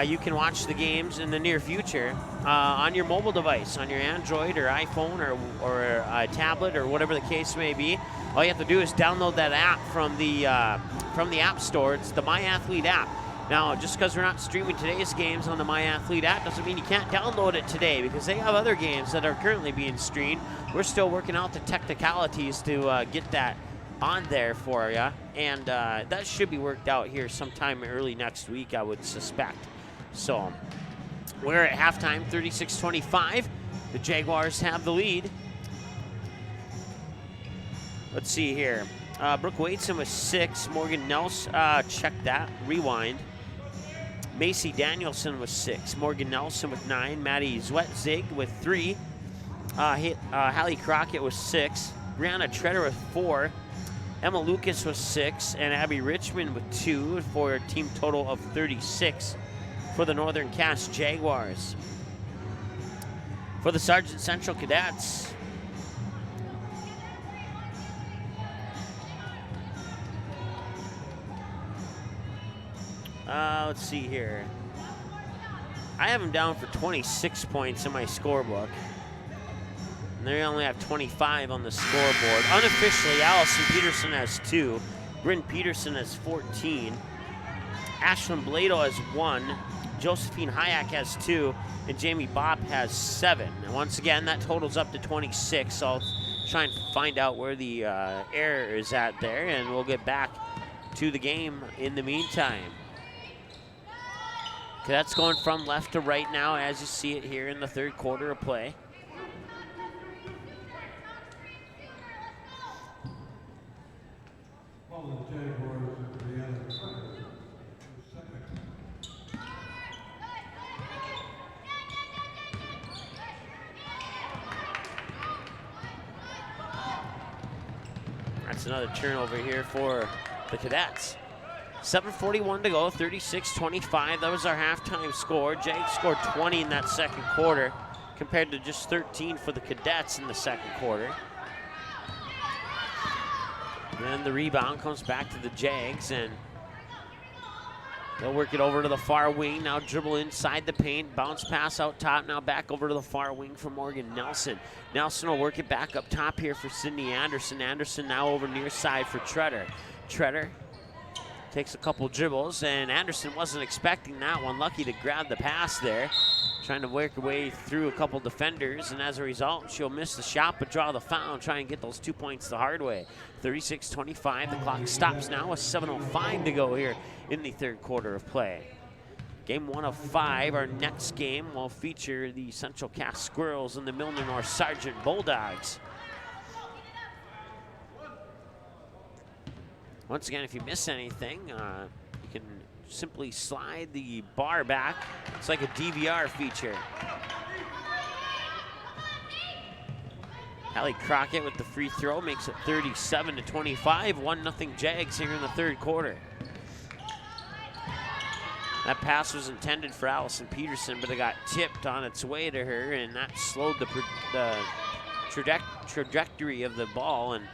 you can watch the games in the near future on your mobile device, on your Android or iPhone or a tablet or whatever the case may be. All you have to do is download that app from the App Store. It's the My Athlete app. Now, just because we're not streaming today's games on the My Athlete app doesn't mean you can't download it today, because they have other games that are currently being streamed. We're still working out the technicalities to get that on there for you, and that should be worked out here sometime early next week, I would suspect. So we're at halftime, 36-25. The Jaguars have the lead. Let's see here. Brooke Wadeson with 6. Morgan Nelson, check that, rewind. Macy Danielson with 6. Morgan Nelson with 9. Maddie Zwetzig with 3. Hallie Crockett with 6. Brianna Treader with 4. Emma Lucas with 6, and Abby Richmond with 2 for a team total of 36 for the Northern Cass Jaguars. For the Sargent Central Cadets, let's see here. I have them down for 26 points in my scorebook. They only have 25 on the scoreboard. Unofficially, Allison Peterson has 2. Bryn Peterson has 14. Ashlyn Blado has 1. Josephine Hayek has 2. And Jamie Bopp has 7. And once again, that totals up to 26. So I'll try and find out where the error is at there, and we'll get back to the game in the meantime. Cadets going from left to right now, as you see it here in the third quarter of play. That's another turnover here for the Cadets. 7:41 to go, 36-25. That was our halftime score. Jags scored 20 in that second quarter. compared to just 13 for the Cadets in the second quarter. Then the rebound comes back to the Jags, and they'll work it over to the far wing. Now dribble inside the paint, bounce pass out top. Now back over to the far wing for Morgan Nelson. Nelson will work it back up top here for Sydney Anderson. Anderson now over near side for Treader. Treader takes a couple dribbles, and Anderson wasn't expecting that one. Lucky to grab the pass there. Trying to work her way through a couple defenders, and as a result, she'll miss the shot but draw the foul and try and get those 2 points the hard way. 36-25, the clock stops now with 7:05 to go here in the third quarter of play. Game 1 of 5, our next game will feature the Central Cass Squirrels and the Milner North Sargent Bulldogs. Once again, if you miss anything, you can simply slide the bar back. It's like a DVR feature. Hallie Crockett with the free throw makes it 37-25, 1-0 Jags here in the third quarter. That pass was intended for Allison Peterson, but it got tipped on its way to her, and that slowed the trajectory of the ball. And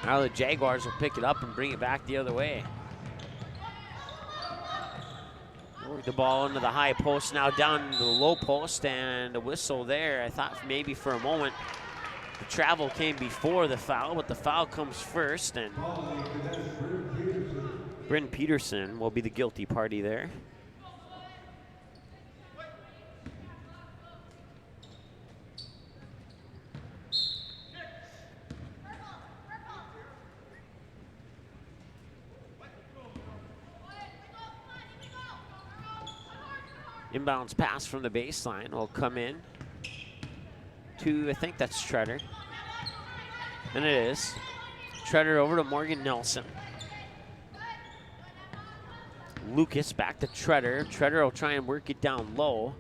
now the Jaguars will pick it up and bring it back the other way. Work the ball into the high post, now down into the low post, and a whistle there. I thought maybe for a moment the travel came before the foul, but the foul comes first, and Bryn Peterson will be the guilty party there. Inbounds pass from the baseline will come in to, I think that's Treader. And it is. Treader over to Morgan Nelson. Lucas back to Treader. Treader will try and work it down low.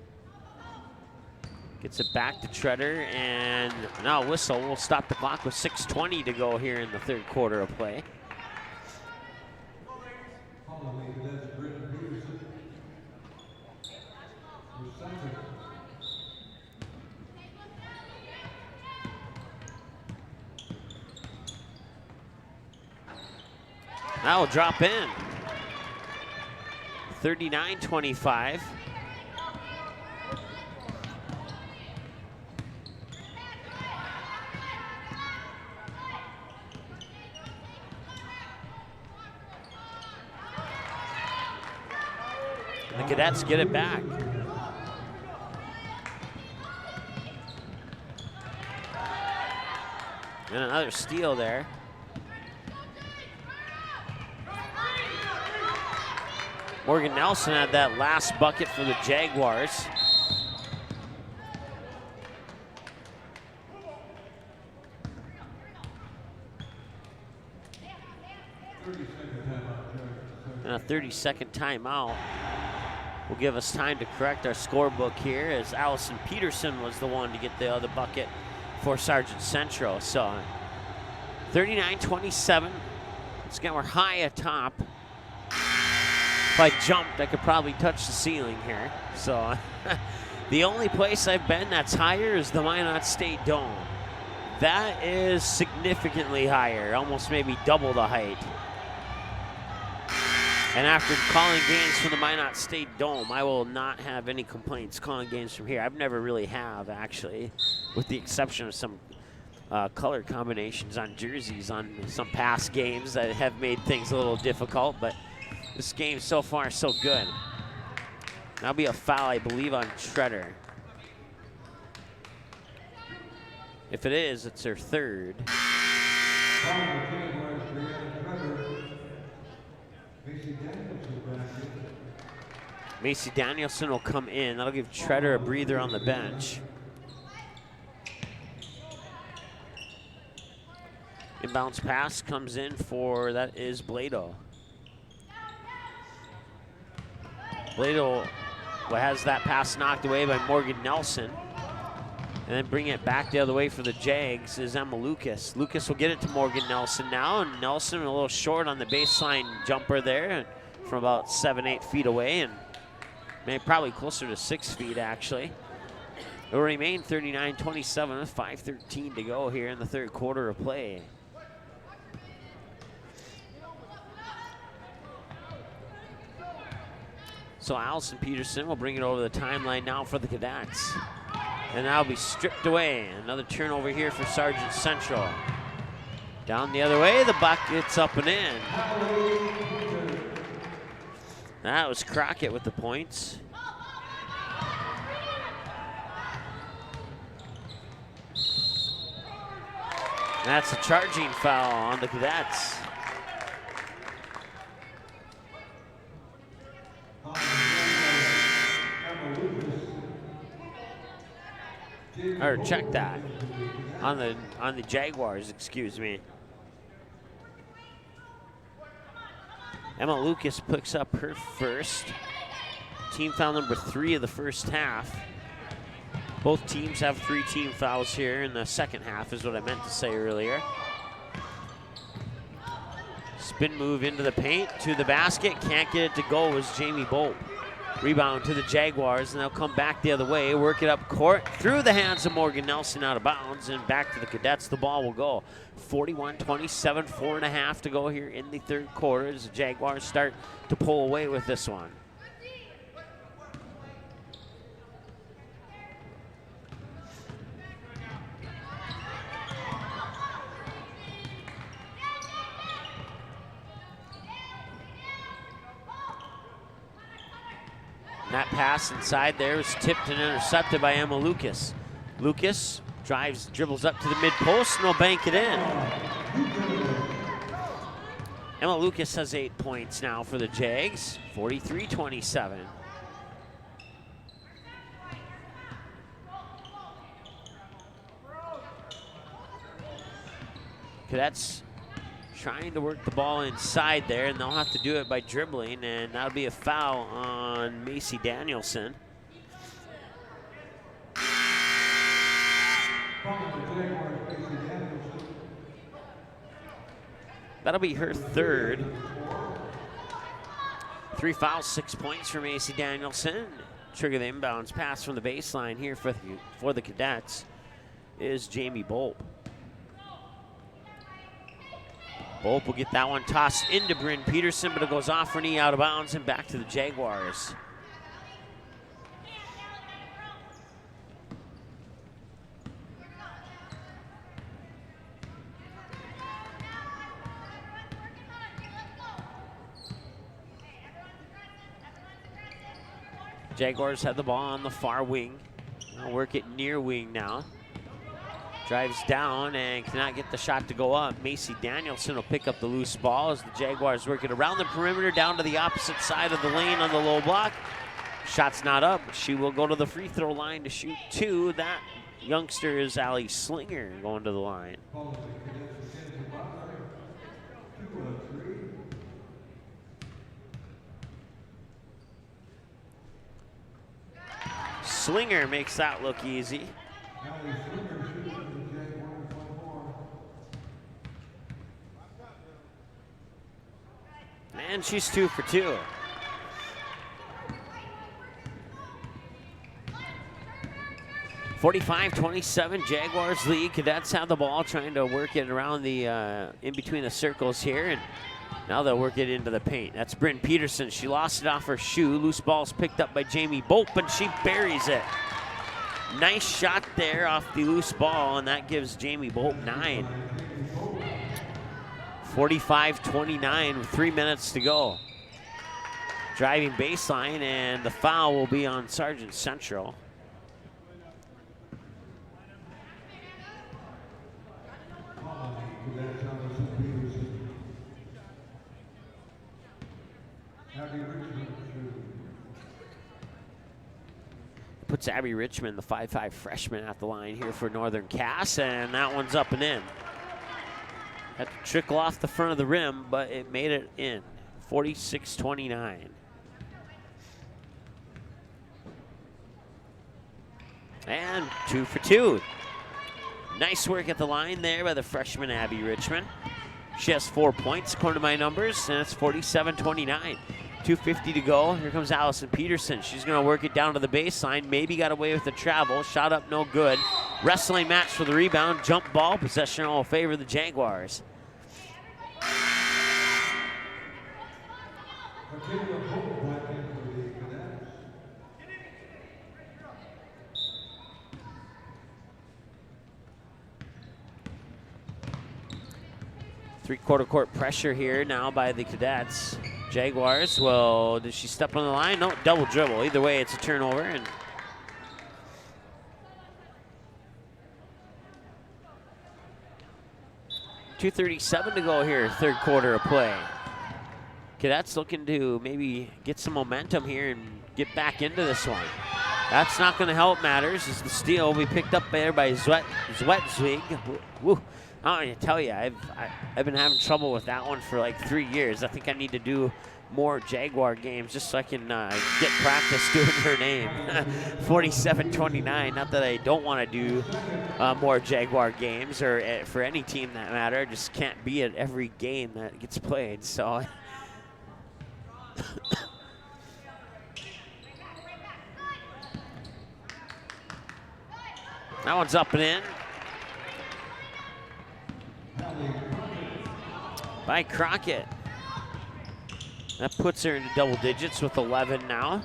Gets it back to Treader, and now a whistle will stop the clock with 6:20 to go here in the third quarter of play. That will drop in. 39-25. The Cadets get it back. And another steal there. Morgan Nelson had that last bucket for the Jaguars. And a 30-second timeout will give us time to correct our scorebook here, as Allison Peterson was the one to get the other bucket for Sargent Central. So 39-27. Once again, we're high atop. If I jumped, I could probably touch the ceiling here. So the only place I've been that's higher is the Minot State Dome. That is significantly higher, almost maybe double the height. And after calling games from the Minot State Dome, I will not have any complaints calling games from here. I've never really have, actually, with the exception of some color combinations on jerseys on some past games that have made things a little difficult, but this game so far so good. That'll be a foul, I believe, on Treader. If it is, it's her third. Macy Danielson will come in. That'll give Treader a breather on the bench. Inbounds pass comes in for, that is Blado. Blado has that pass knocked away by Morgan Nelson. And then bring it back the other way for the Jags is Emma Lucas. Lucas will get it to Morgan Nelson now, and Nelson a little short on the baseline jumper there from about 7-8 feet away, and Maybe probably closer to 6 feet, actually. It will remain 39-27 with 5:13 to go here in the third quarter of play. So Allison Peterson will bring it over the timeline now for the Cadets. And that'll be stripped away. Another turnover here for Sargent Central. Down the other way, the bucket's up and in. That was Crockett with the points. That's a charging foul on the Cadets. Or check that. On the Jaguars, excuse me. Emma Lucas picks up her first. Team foul number 3 of the first half. Both teams have 3 team fouls here in the second half, is what I meant to say earlier. Spin move into the paint, to the basket. Can't get it to go was Jamie Bolt. Rebound to the Jaguars, and they'll come back the other way, work it up court, through the hands of Morgan Nelson, out of bounds, and back to the Cadets. The ball will go. 41-27, 4.5 to go here in the third quarter as the Jaguars start to pull away with this one. That pass inside there was tipped and intercepted by Emma Lucas. Lucas drives, dribbles up to the mid post, and will bank it in. Emma Lucas has 8 points now for the Jags, 43-27. Cadets trying to work the ball inside there, and they'll have to do it by dribbling, and that'll be a foul on Macy Danielson. That'll be her third. 3 fouls, 6 points for Macy Danielson. Trigger the inbounds pass from the baseline here for the Cadets is Jamie Bolt. Bolt will get that one tossed into Bryn Peterson, but it goes off her knee, out of bounds, and back to the Jaguars. Jaguars have the ball on the far wing. They'll work it near wing now. Drives down and cannot get the shot to go up. Macy Danielson will pick up the loose ball as the Jaguars work it around the perimeter down to the opposite side of the lane on the low block. Shot's not up. She will go to the free throw line to shoot 2. That youngster is Allie Slinger going to the line. Slinger makes that look easy. And she's 2 for 2. (45-27) Jaguars lead. Cadets have the ball, trying to work it around the in between the circles here, and now they'll work it into the paint. That's Bryn Peterson. She lost it off her shoe. Loose ball's picked up by Jamie Bolt, but she buries it. Nice shot there off the loose ball, and that gives Jamie Bolt 9. 45-29 with 3 minutes to go. Driving baseline, and the foul will be on Sargent Central. Puts Abby Richmond, the 5'5" freshman, at the line here for Northern Cass, and that one's up and in. Had to trickle off the front of the rim, but it made it in. 46-29. And 2 for 2. Nice work at the line there by the freshman Abby Richmond. She has 4 points according to my numbers, and it's 47-29. 2:50 to go. Here comes Allison Peterson. She's going to work it down to the baseline. Maybe got away with the travel. Shot up, no good. Wrestling match for the rebound. Jump ball. Possession will favor the Jaguars. Three-quarter court pressure here now by the Cadets. Jaguars, well, did she step on the line? No, double dribble. Either way, it's a turnover. And .237 to go here, third quarter of play. Cadets looking to maybe get some momentum here and get back into this one. That's not going to help matters as the steal will be picked up there by Zwedzwig. Woo. I don't tell you, I've been having trouble with that one for like 3 years. I think I need to do more Jaguar games just so I can get practice doing her name. 47-29. Not that I don't want to do more Jaguar games or for any team that matter. I just can't be at every game that gets played. So. That one's up and in. By Crockett. That puts her into double digits with 11 now.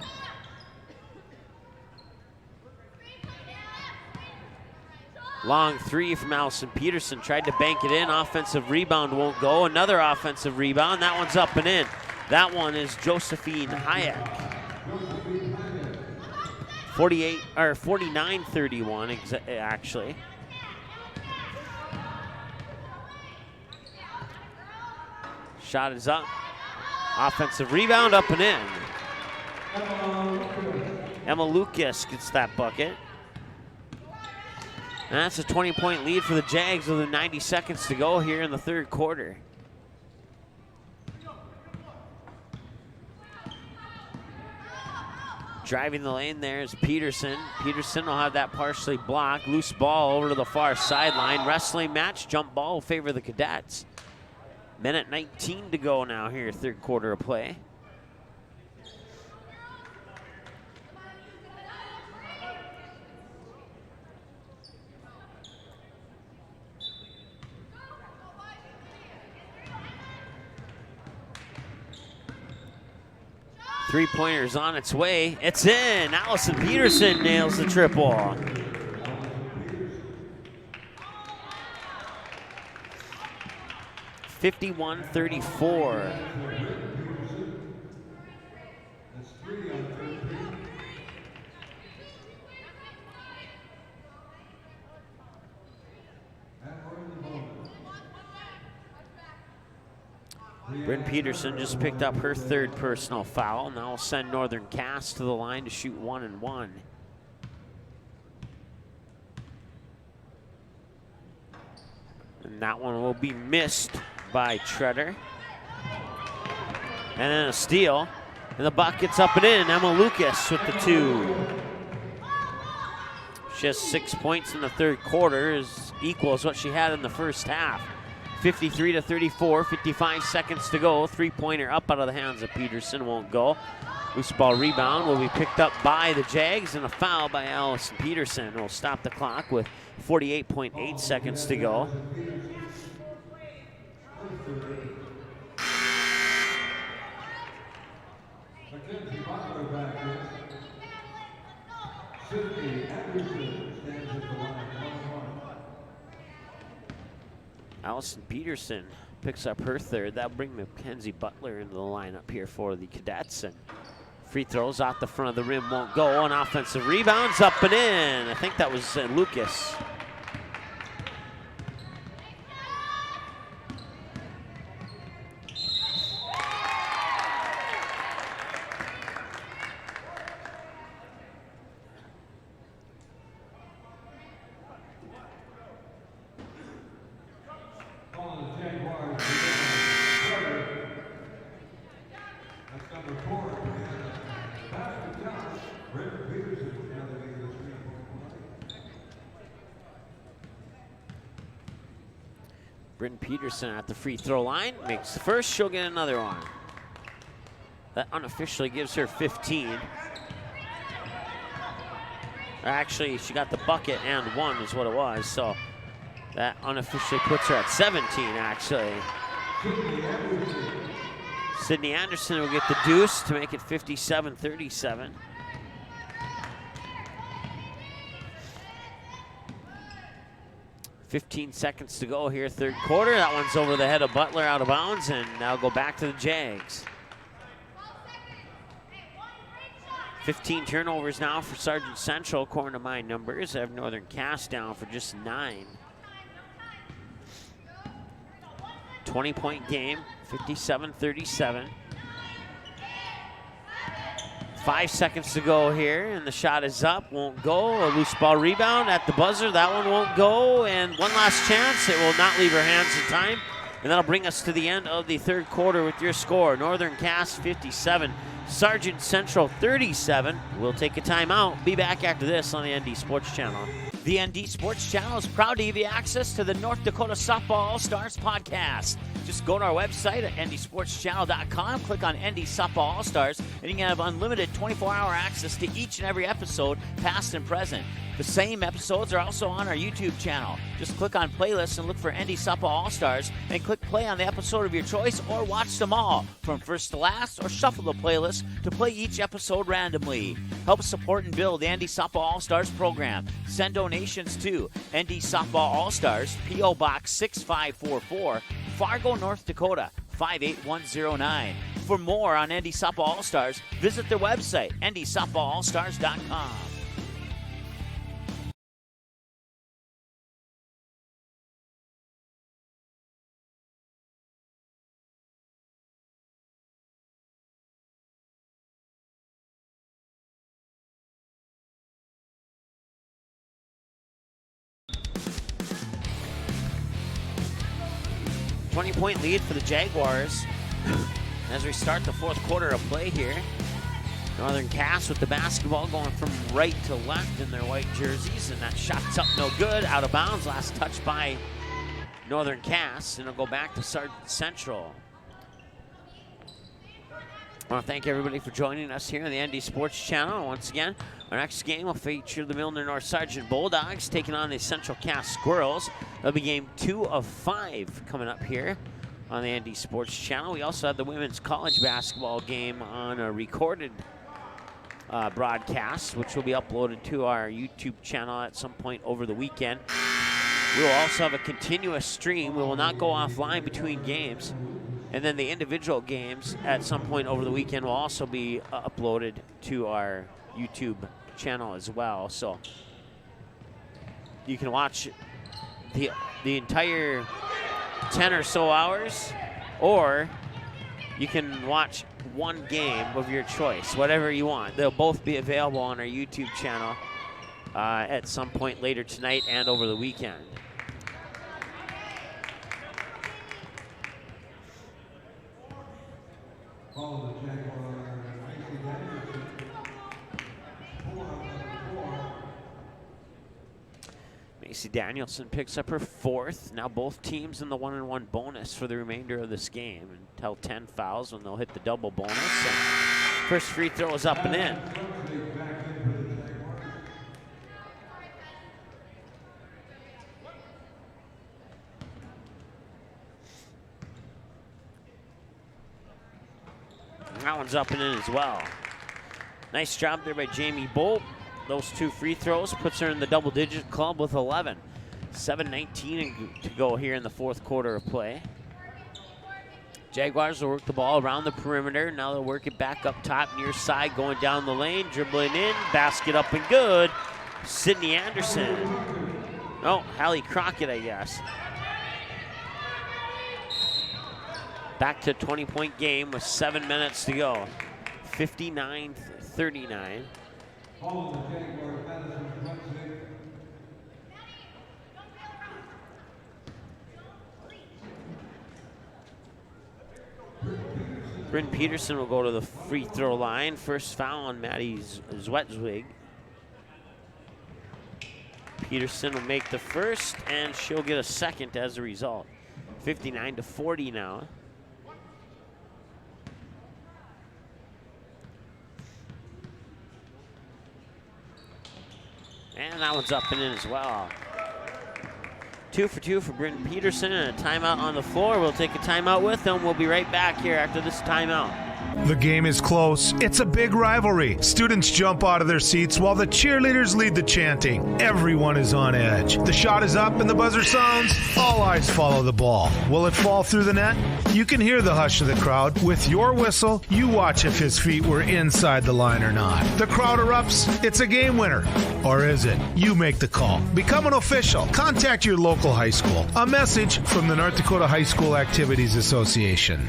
Long three from Allison Peterson. Tried to bank it in. Offensive rebound won't go. Another offensive rebound. That one's up and in. That one is Josephine Hayek. 49-31 actually. Shot is up. Offensive rebound, up and in. Emma Lucas gets that bucket. And that's a 20-point lead for the Jags with 90 seconds to go here in the third quarter. Driving the lane there is Peterson. Peterson will have that partially blocked. Loose ball over to the far sideline. Wrestling match, jump ball will favor the Cadets. Minute 19 to go now here, third quarter of play. Three-pointer's on its way. It's in. Allison Peterson nails the triple. .51-34. Bryn Peterson just picked up her third personal foul. Now will send Northern Cass to the line to shoot 1-1. And that one will be missed by Treader. And then a steal. And the bucket's up and in. Emma Lucas with the two. She has 6 points in the third quarter, is equals what she had in the first half. 53-34, 55 seconds to go. Three-pointer up out of the hands of Peterson, won't go. Loose ball rebound will be picked up by the Jags, and a foul by Allison Peterson will stop the clock with 48.8 seconds to go. Allison Peterson picks up her third. That'll bring Mackenzie Butler into the lineup here for the Cadets. And free throws off the front of the rim won't go. An offensive rebounds up and in. I think that was Lucas. Bryn Peterson at the free throw line makes the first. She'll get another one. That unofficially gives her 15. Actually, she got the bucket and 1 is what it was, so that unofficially puts her at 17, actually. Sydney Anderson will get the deuce to make it 57-37. .15 seconds to go here, third quarter. That one's over the head of Butler, out of bounds, and now go back to the Jags. 15 turnovers now for Sargent Central, according to my numbers. I have Northern Cass down for just 9. 20-point game, 57-37. 5 seconds to go here, and the shot is up, won't go. A loose ball rebound at the buzzer, that one won't go, and one last chance. It will not leave her hands in time, and that'll bring us to the end of the third quarter with your score. Northern Cass 57, Sargent Central 37. We'll take a timeout. Be back after this on the ND Sports Channel. The ND Sports Channel is proud to give you access to the North Dakota Softball All-Stars podcast. Just go to our website at ndsportschannel.com, click on ND Softball All-Stars, and you can have unlimited 24-hour access to each and every episode, past and present. The same episodes are also on our YouTube channel. Just click on playlists and look for ND Softball All-Stars, and click play on the episode of your choice, or watch them all from first to last, or shuffle the playlist to play each episode randomly. Help support and build the ND Softball All-Stars program. Send donations to ND Softball All-Stars, P.O. Box 6544, Fargo, North Dakota 58109. For more on ND Softball All-Stars, visit their website, ndsoftballallstars.com. Point lead for the Jaguars as we start the fourth quarter of play here. Northern Cass with the basketball going from right to left in their white jerseys, and that shot's up no good, out of bounds. Last touch by Northern Cass, and it'll go back to Sargent Central. I want to thank everybody for joining us here on the ND Sports Channel. Once again, our next game will feature the Milner North Sargent Bulldogs taking on the Central Cass Squirrels. That'll be game 2 of 5 coming up here on the ND Sports Channel. We also have the women's college basketball game on a recorded broadcast, which will be uploaded to our YouTube channel at some point over the weekend. We will also have a continuous stream. We will not go offline between games. And then the individual games at some point over the weekend will also be uploaded to our YouTube channel as well. So you can watch the entire 10 or so hours, or you can watch one game of your choice, whatever you want. They'll both be available on our YouTube channel at some point later tonight and over the weekend. Macy Danielson picks up her 4th. Now both teams in the 1-on-1 bonus for the remainder of this game until 10 fouls when they'll hit the double bonus. And first free throw is up and in. That one's up and in as well. Nice job there by Jamie Bolt. Those 2 free throws puts her in the double-digit club with 11. 7:19 to go here in the fourth quarter of play. Jaguars will work the ball around the perimeter. Now they'll work it back up top near side, going down the lane, dribbling in, basket up and good. Sydney Anderson. Oh, Hallie Crockett, I guess. Back to a 20-point game with 7 minutes to go. 59-39. Bryn Peterson will go to the free throw line. First foul on Maddie Zwetswig. Peterson will make the first, and she'll get a second as a result. 59-40 now. And that one's up and in as well. 2 for 2 for Britton Peterson, and a timeout on the floor. We'll take a timeout with them. We'll be right back here after this timeout. The game is close. It's a big rivalry. Students jump out of their seats while the cheerleaders lead the chanting. Everyone is on edge. The shot is up and the buzzer sounds. All eyes follow the ball. Will it fall through the net? You can hear the hush of the crowd. With your whistle, you watch if his feet were inside the line or not. The crowd erupts. It's a game winner. Or is it? You make the call. Become an official. Contact your local high school. A message from the North Dakota High School Activities Association.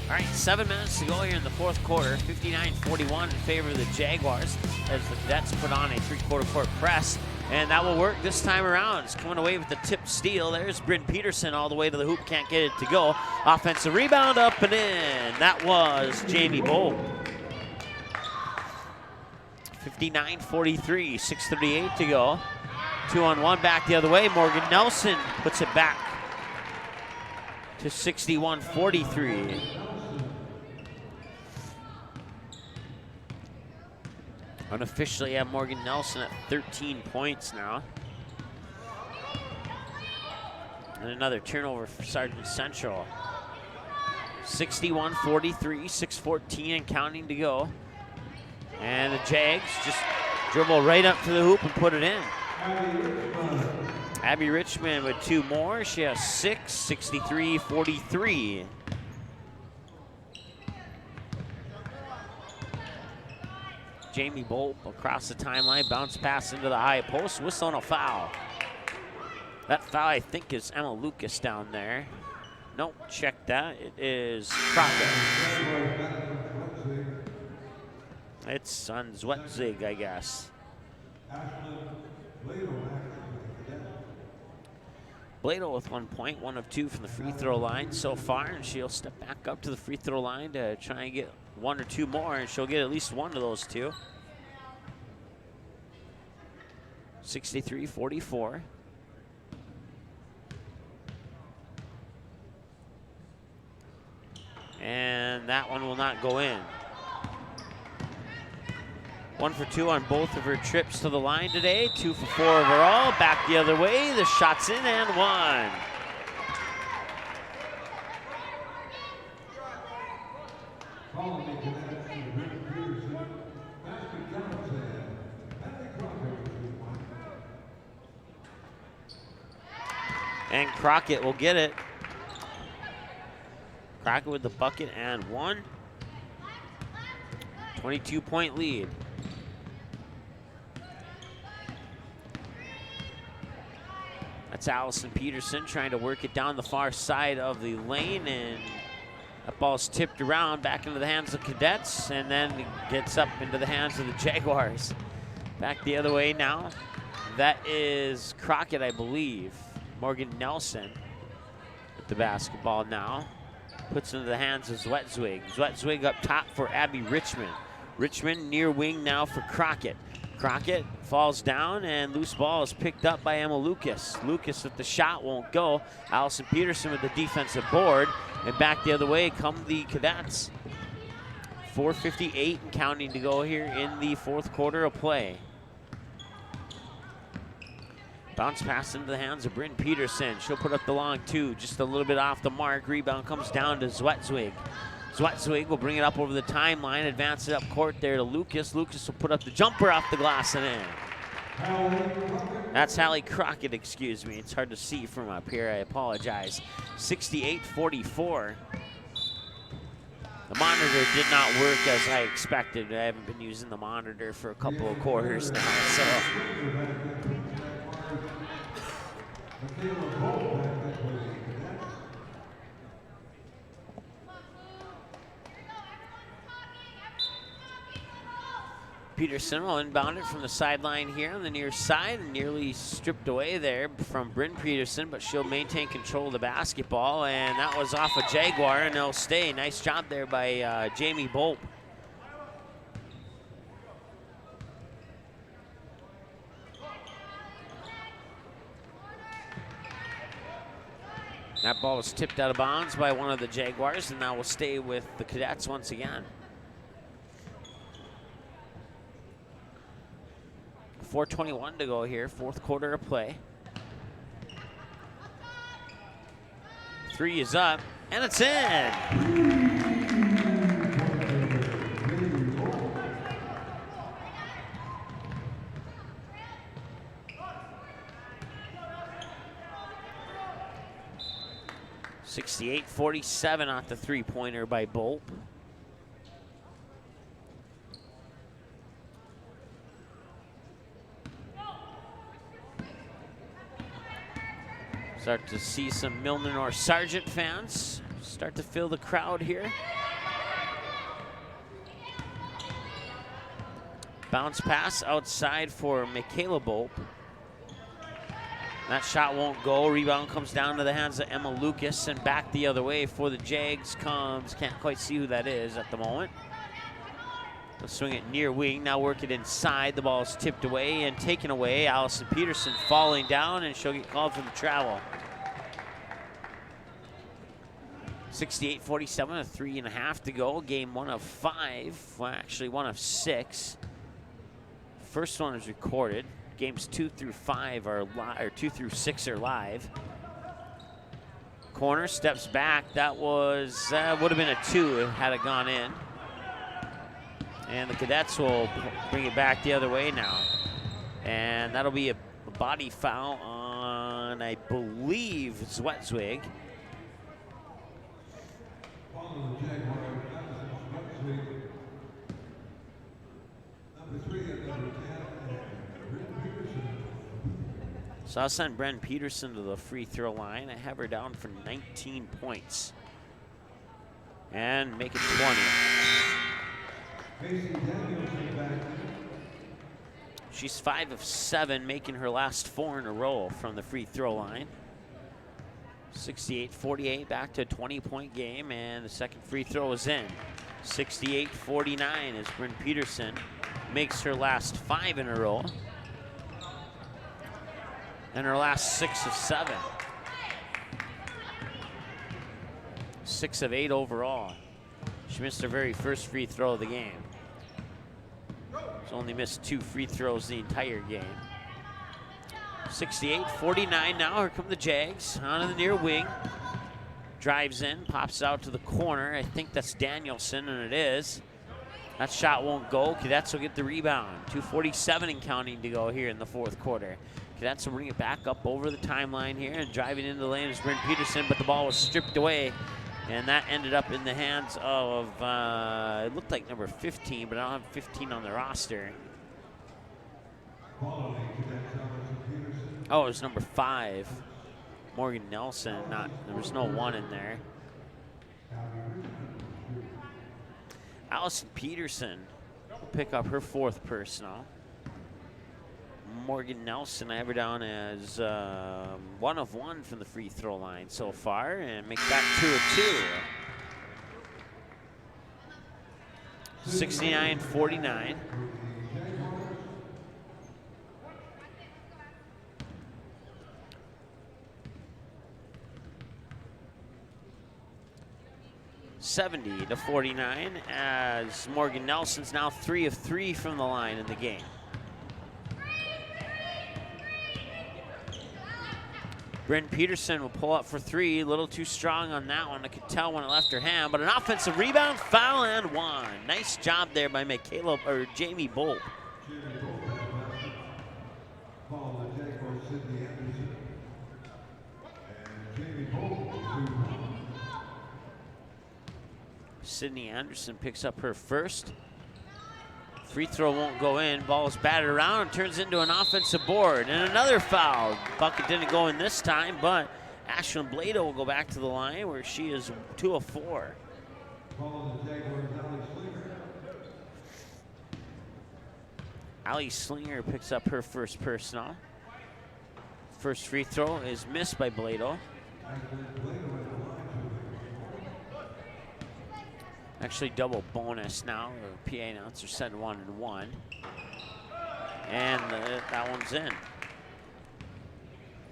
All right, 7 minutes to go here in the fourth quarter. 59-41 in favor of the Jaguars as the Cadets put on a three-quarter court press. And that will work this time around. It's coming away with the tip steal. There's Bryn Peterson all the way to the hoop. Can't get it to go. Offensive rebound up and in. That was Jamie Bolt. 59-43, 6:38 to go. 2-on-1 back the other way. Morgan Nelson puts it back to 61-43. Unofficially have Morgan Nelson at 13 points now. And another turnover for Sargent Central. 61-43, 6:14 and counting to go. And the Jags just dribble right up to the hoop and put it in. Abby Richmond with 2 more. She has 6, 63-43. Jamie Bolt across the timeline, bounce pass into the high post, whistle and a foul. That foul, I think, is Emma Lucas down there. Nope, check that. It is Crockett. It's on Zwetzig, I guess. Blado with 1 point, 1 of 2 from the free throw line so far, and she'll step back up to the free throw line to try and get 1 or 2 more, and she'll get at least 1 of those 2. 63-44. And that one will not go in. 1 for 2 on both of her trips to the line today. 2 for 4 overall. Back the other way. The shot's in and 1. And Crockett will get it. Crockett with the bucket and 1. 22-point lead. That's Allison Peterson trying to work it down the far side of the lane, and that ball's tipped around back into the hands of Cadets, and then gets up into the hands of the Jaguars. Back the other way now. That is Crockett, I believe. Morgan Nelson with the basketball now. Puts it into the hands of Zwetzwig. Zwetzwig up top for Abby Richmond. Richmond near wing now for Crockett. Crockett falls down, and loose ball is picked up by Emma Lucas. Lucas with the shot won't go. Allison Peterson with the defensive board, and back the other way come the Cadets. 4:58 and counting to go here in the fourth quarter of play. Bounce pass into the hands of Bryn Peterson. She'll put up the long 2, just a little bit off the mark. Rebound comes down to Zwetzwig. Zwetzwig will bring it up over the timeline, advance it up court there to Lucas. Lucas will put up the jumper off the glass and in. That's Hallie Crockett, excuse me. It's hard to see from up here, I apologize. 68-44. The monitor did not work as I expected. I haven't been using the monitor for a couple of quarters now, so. Peterson will inbound it from the sideline here on the near side, and nearly stripped away there from Bryn Peterson, but she'll maintain control of the basketball, and that was off a Jaguar, and they'll stay. Nice job there by Jamie Bolt. That ball was tipped out of bounds by one of the Jaguars, and now will stay with the Cadets once again. 4:21 to go here, fourth quarter of play. Three is up, and it's in. .68-47 off the three-pointer by Bolt. Start to see some Milner or Sargent fans start to fill the crowd here. Bounce pass outside for Michaela Bolt. That shot won't go. Rebound comes down to the hands of Emma Lucas, and back the other way for the Jags comes, can't quite see who that is at the moment. They'll swing it near wing, now work it inside. The ball is tipped away and taken away. Allison Peterson falling down, and she'll get called for the travel. 68-47, a 3.5 to go. Game 1 of 5, well, actually 1 of 6. First one is recorded. Games 2 through 5 are live, or 2 through 6 are live. Corner steps back. That was would have been a 2 had it gone in. And the Cadets will bring it back the other way now. And that'll be a body foul on, I believe, Zwetswig. So I'll send Bren Peterson to the free throw line. I have her down for 19 points. And make it 20. She's 5 of 7, making her last 4 in a row from the free throw line. 68-48, back to a 20-point game, and the second free throw is in. 68-49 as Bryn Peterson makes her last 5 in a row. And her last 6 of 7. 6 of 8 overall. She missed her very first free throw of the game. She's only missed 2 free throws the entire game. 68-49 now. Here come the Jags on the near wing. Drives in, pops out to the corner. I think that's Danielson, and it is. That shot won't go. Cadets will get the rebound. 2:47 and counting to go here in the fourth quarter. Cadets will bring it back up over the timeline here, and driving into the lane is Bryn Peterson, but the ball was stripped away, and that ended up in the hands of, it looked like number 15, but I don't have 15 on the roster. Oh, it was number 5, Morgan Nelson. There was no 1 in there. Allison Peterson will pick up her 4th personal. Morgan Nelson, I have her down as 1 of 1 from the free throw line so far, and make that 2 of 2. 69-49. .70-49 as Morgan Nelson's now 3 of 3 from the line in the game. Bryn Peterson will pull up for 3. A little too strong on that one. I could tell when it left her hand, but an offensive rebound, foul, and 1. Nice job there by Jamie Bolt. Sydney Anderson picks up her first. Free throw won't go in. Ball is batted around and turns into an offensive board. And another foul. Bucket didn't go in this time, but Ashlyn Blado will go back to the line where she is 2 of 4. Allie Slinger picks up her first personal. First free throw is missed by Blado. Actually double bonus now. The PA announcer said 1 and 1. And that one's in.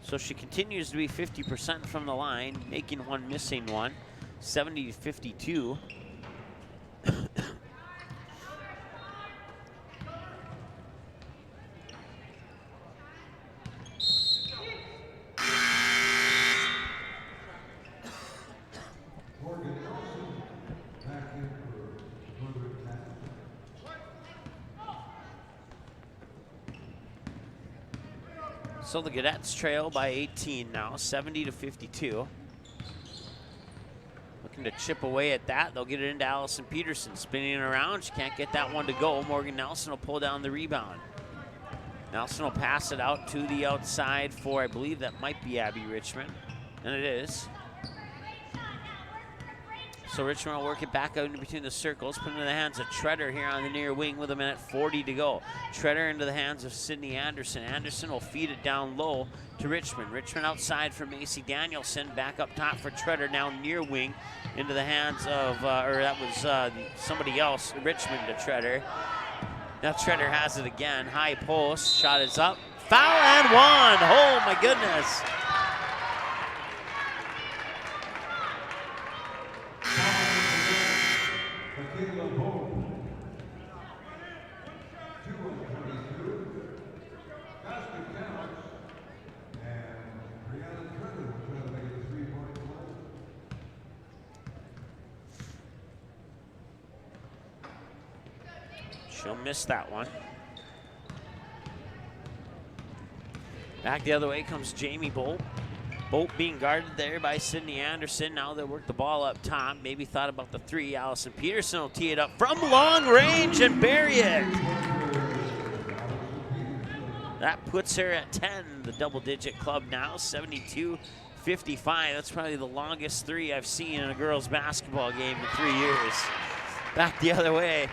So she continues to be 50% from the line, making one, missing one. 70-52. So the Cadets trail by 18 now, 70-52. Looking to chip away at that. They'll get it into Allison Peterson. Spinning it around. She can't get that one to go. Morgan Nelson will pull down the rebound. Nelson will pass it out to the outside for, I believe that might be Abby Richmond. And it is. So Richmond will work it back out into between the circles, put it in the hands of Treader here on the near wing with 1:40 to go. Treader into the hands of Sydney Anderson. Anderson will feed it down low to Richmond. Richmond outside for Macy Danielson. Back up top for Treader, now near wing into the hands of, or that was somebody else, Richmond to Treader. Now Treader has it again. High post, shot is up. Foul and one. Oh my goodness. She'll miss that one. Back the other way comes Jamie Bolt. Bolt being guarded there by Sydney Anderson. Now they work the ball up top. Maybe thought about the three. Allison Peterson will tee it up from long range and bury it. That puts her at 10, the double-digit club now, 72-55. That's probably the longest three I've seen in a girls' basketball game in 3 years. Back the other way.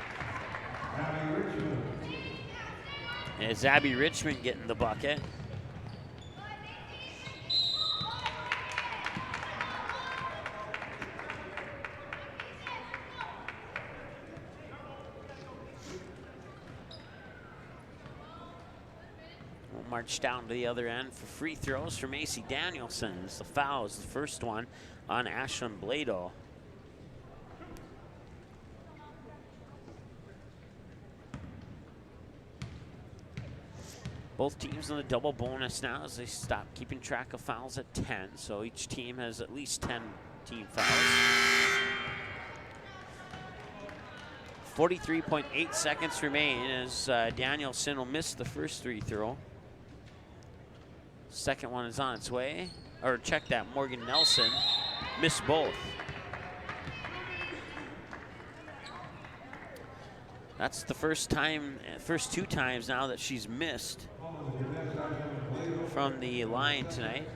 Is Abby Richmond getting the bucket. We'll march down to the other end for free throws for Macy Danielson. The foul is the first one on Ashlyn Blado. Both teams on the double bonus now as they stop keeping track of fouls at 10. So each team has at least 10 team fouls. 43.8 seconds remain as Danielson will miss the first free throw. Second one is on its way. Or check that, Morgan Nelson missed both. That's the first two times now that she's missed from the line tonight.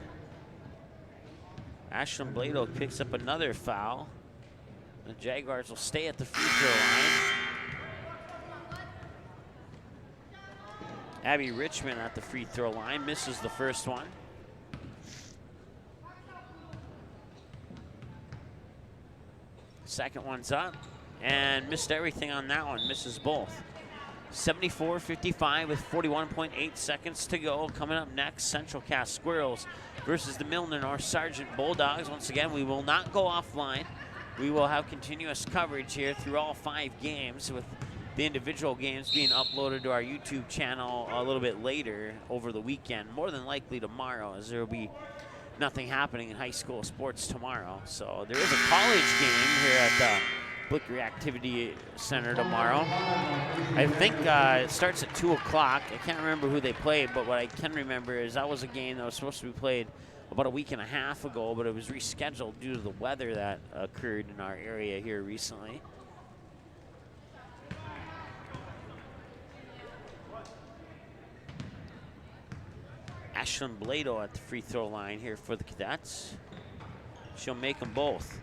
Ashlyn Blado picks up another foul. The Jaguars will stay at the free throw line. Abby Richmond at the free throw line, misses the first one. Second one's up. And missed everything on that one, misses both. 74-55 with 41.8 seconds to go. Coming up next, Central Cass Squirrels versus the Milner North Sargent Bulldogs. Once again, we will not go offline. We will have continuous coverage here through all 5 games, with the individual games being uploaded to our YouTube channel a little bit later over the weekend, more than likely tomorrow, as there will be nothing happening in high school sports tomorrow. So there is a college game here at the Blick Reactivity Center tomorrow. I think it starts at 2 o'clock. I can't remember who they played, but what I can remember is that was a game that was supposed to be played about a week and a half ago, but it was rescheduled due to the weather that occurred in our area here recently. Ashlyn Blado at the free throw line here for the Cadets. She'll make them both.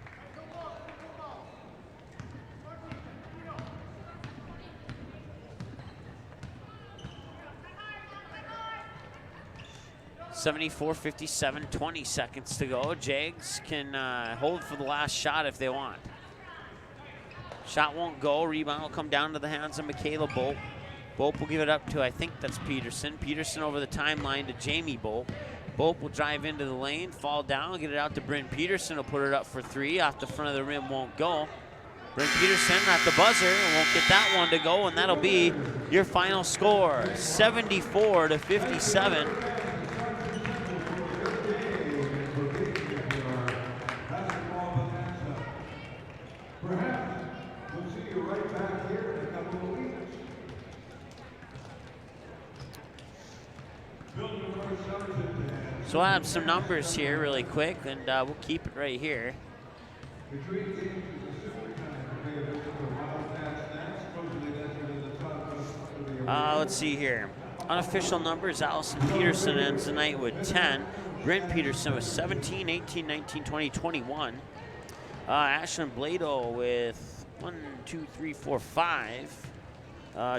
(74-57), 20 seconds to go. Jags can hold for the last shot if they want. Shot won't go. Rebound will come down to the hands of Michaela Bolt. Bolt will give it up to, I think that's Peterson. Peterson over the timeline to Jamie Bolt. Bolt will drive into the lane, fall down, get it out to Bryn Peterson. Will put it up for three. Off the front of the rim, won't go. Bryn Peterson at the buzzer, won't get that one to go, and that'll be your final score, 74-57. So I'll have some numbers here really quick, and we'll keep it right here. Let's see here. Unofficial numbers, Allison Peterson ends the night with 10. Bryn Peterson with 17, 18, 19, 20, 21. Ashlyn Blado with 1, 2, 3, 4, 5.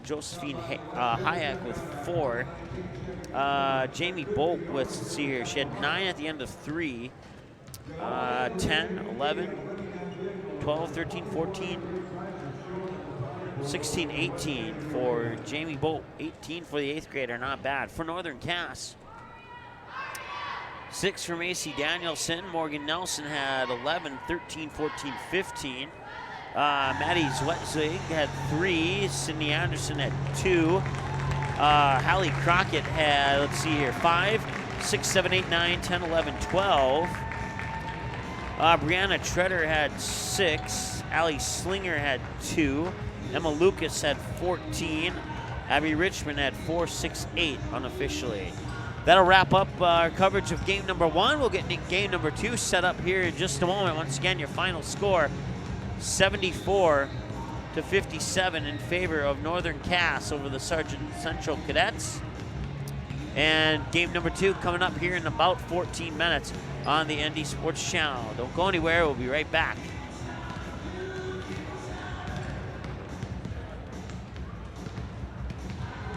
Josephine Hayek with 4. Jamie Bolt with, let's see here, she had 9 at the end of 3. 10, 11, 12, 13, 14, 16, 18 for Jamie Bolt. 18 for the 8th grader, not bad. For Northern Cass, 6 for Macy Danielson. Morgan Nelson had 11, 13, 14, 15. Maddie Zwetzig had 3. Sydney Anderson had 2. Hallie Crockett had, let's see here, 5, 6, 7, 8, 9, 10, 11, 12. Brianna Treader had 6. Allie Slinger had 2. Emma Lucas had 14. Abby Richmond had 4, 6, 8 unofficially. That'll wrap up our coverage of game number 1. We'll get game number 2 set up here in just a moment. Once again, your final score, 74-57 in favor of Northern Cass over the Sargent Central Cadets. And game number 2 coming up here in about 14 minutes on the ND Sports Channel. Don't go anywhere. We'll be right back.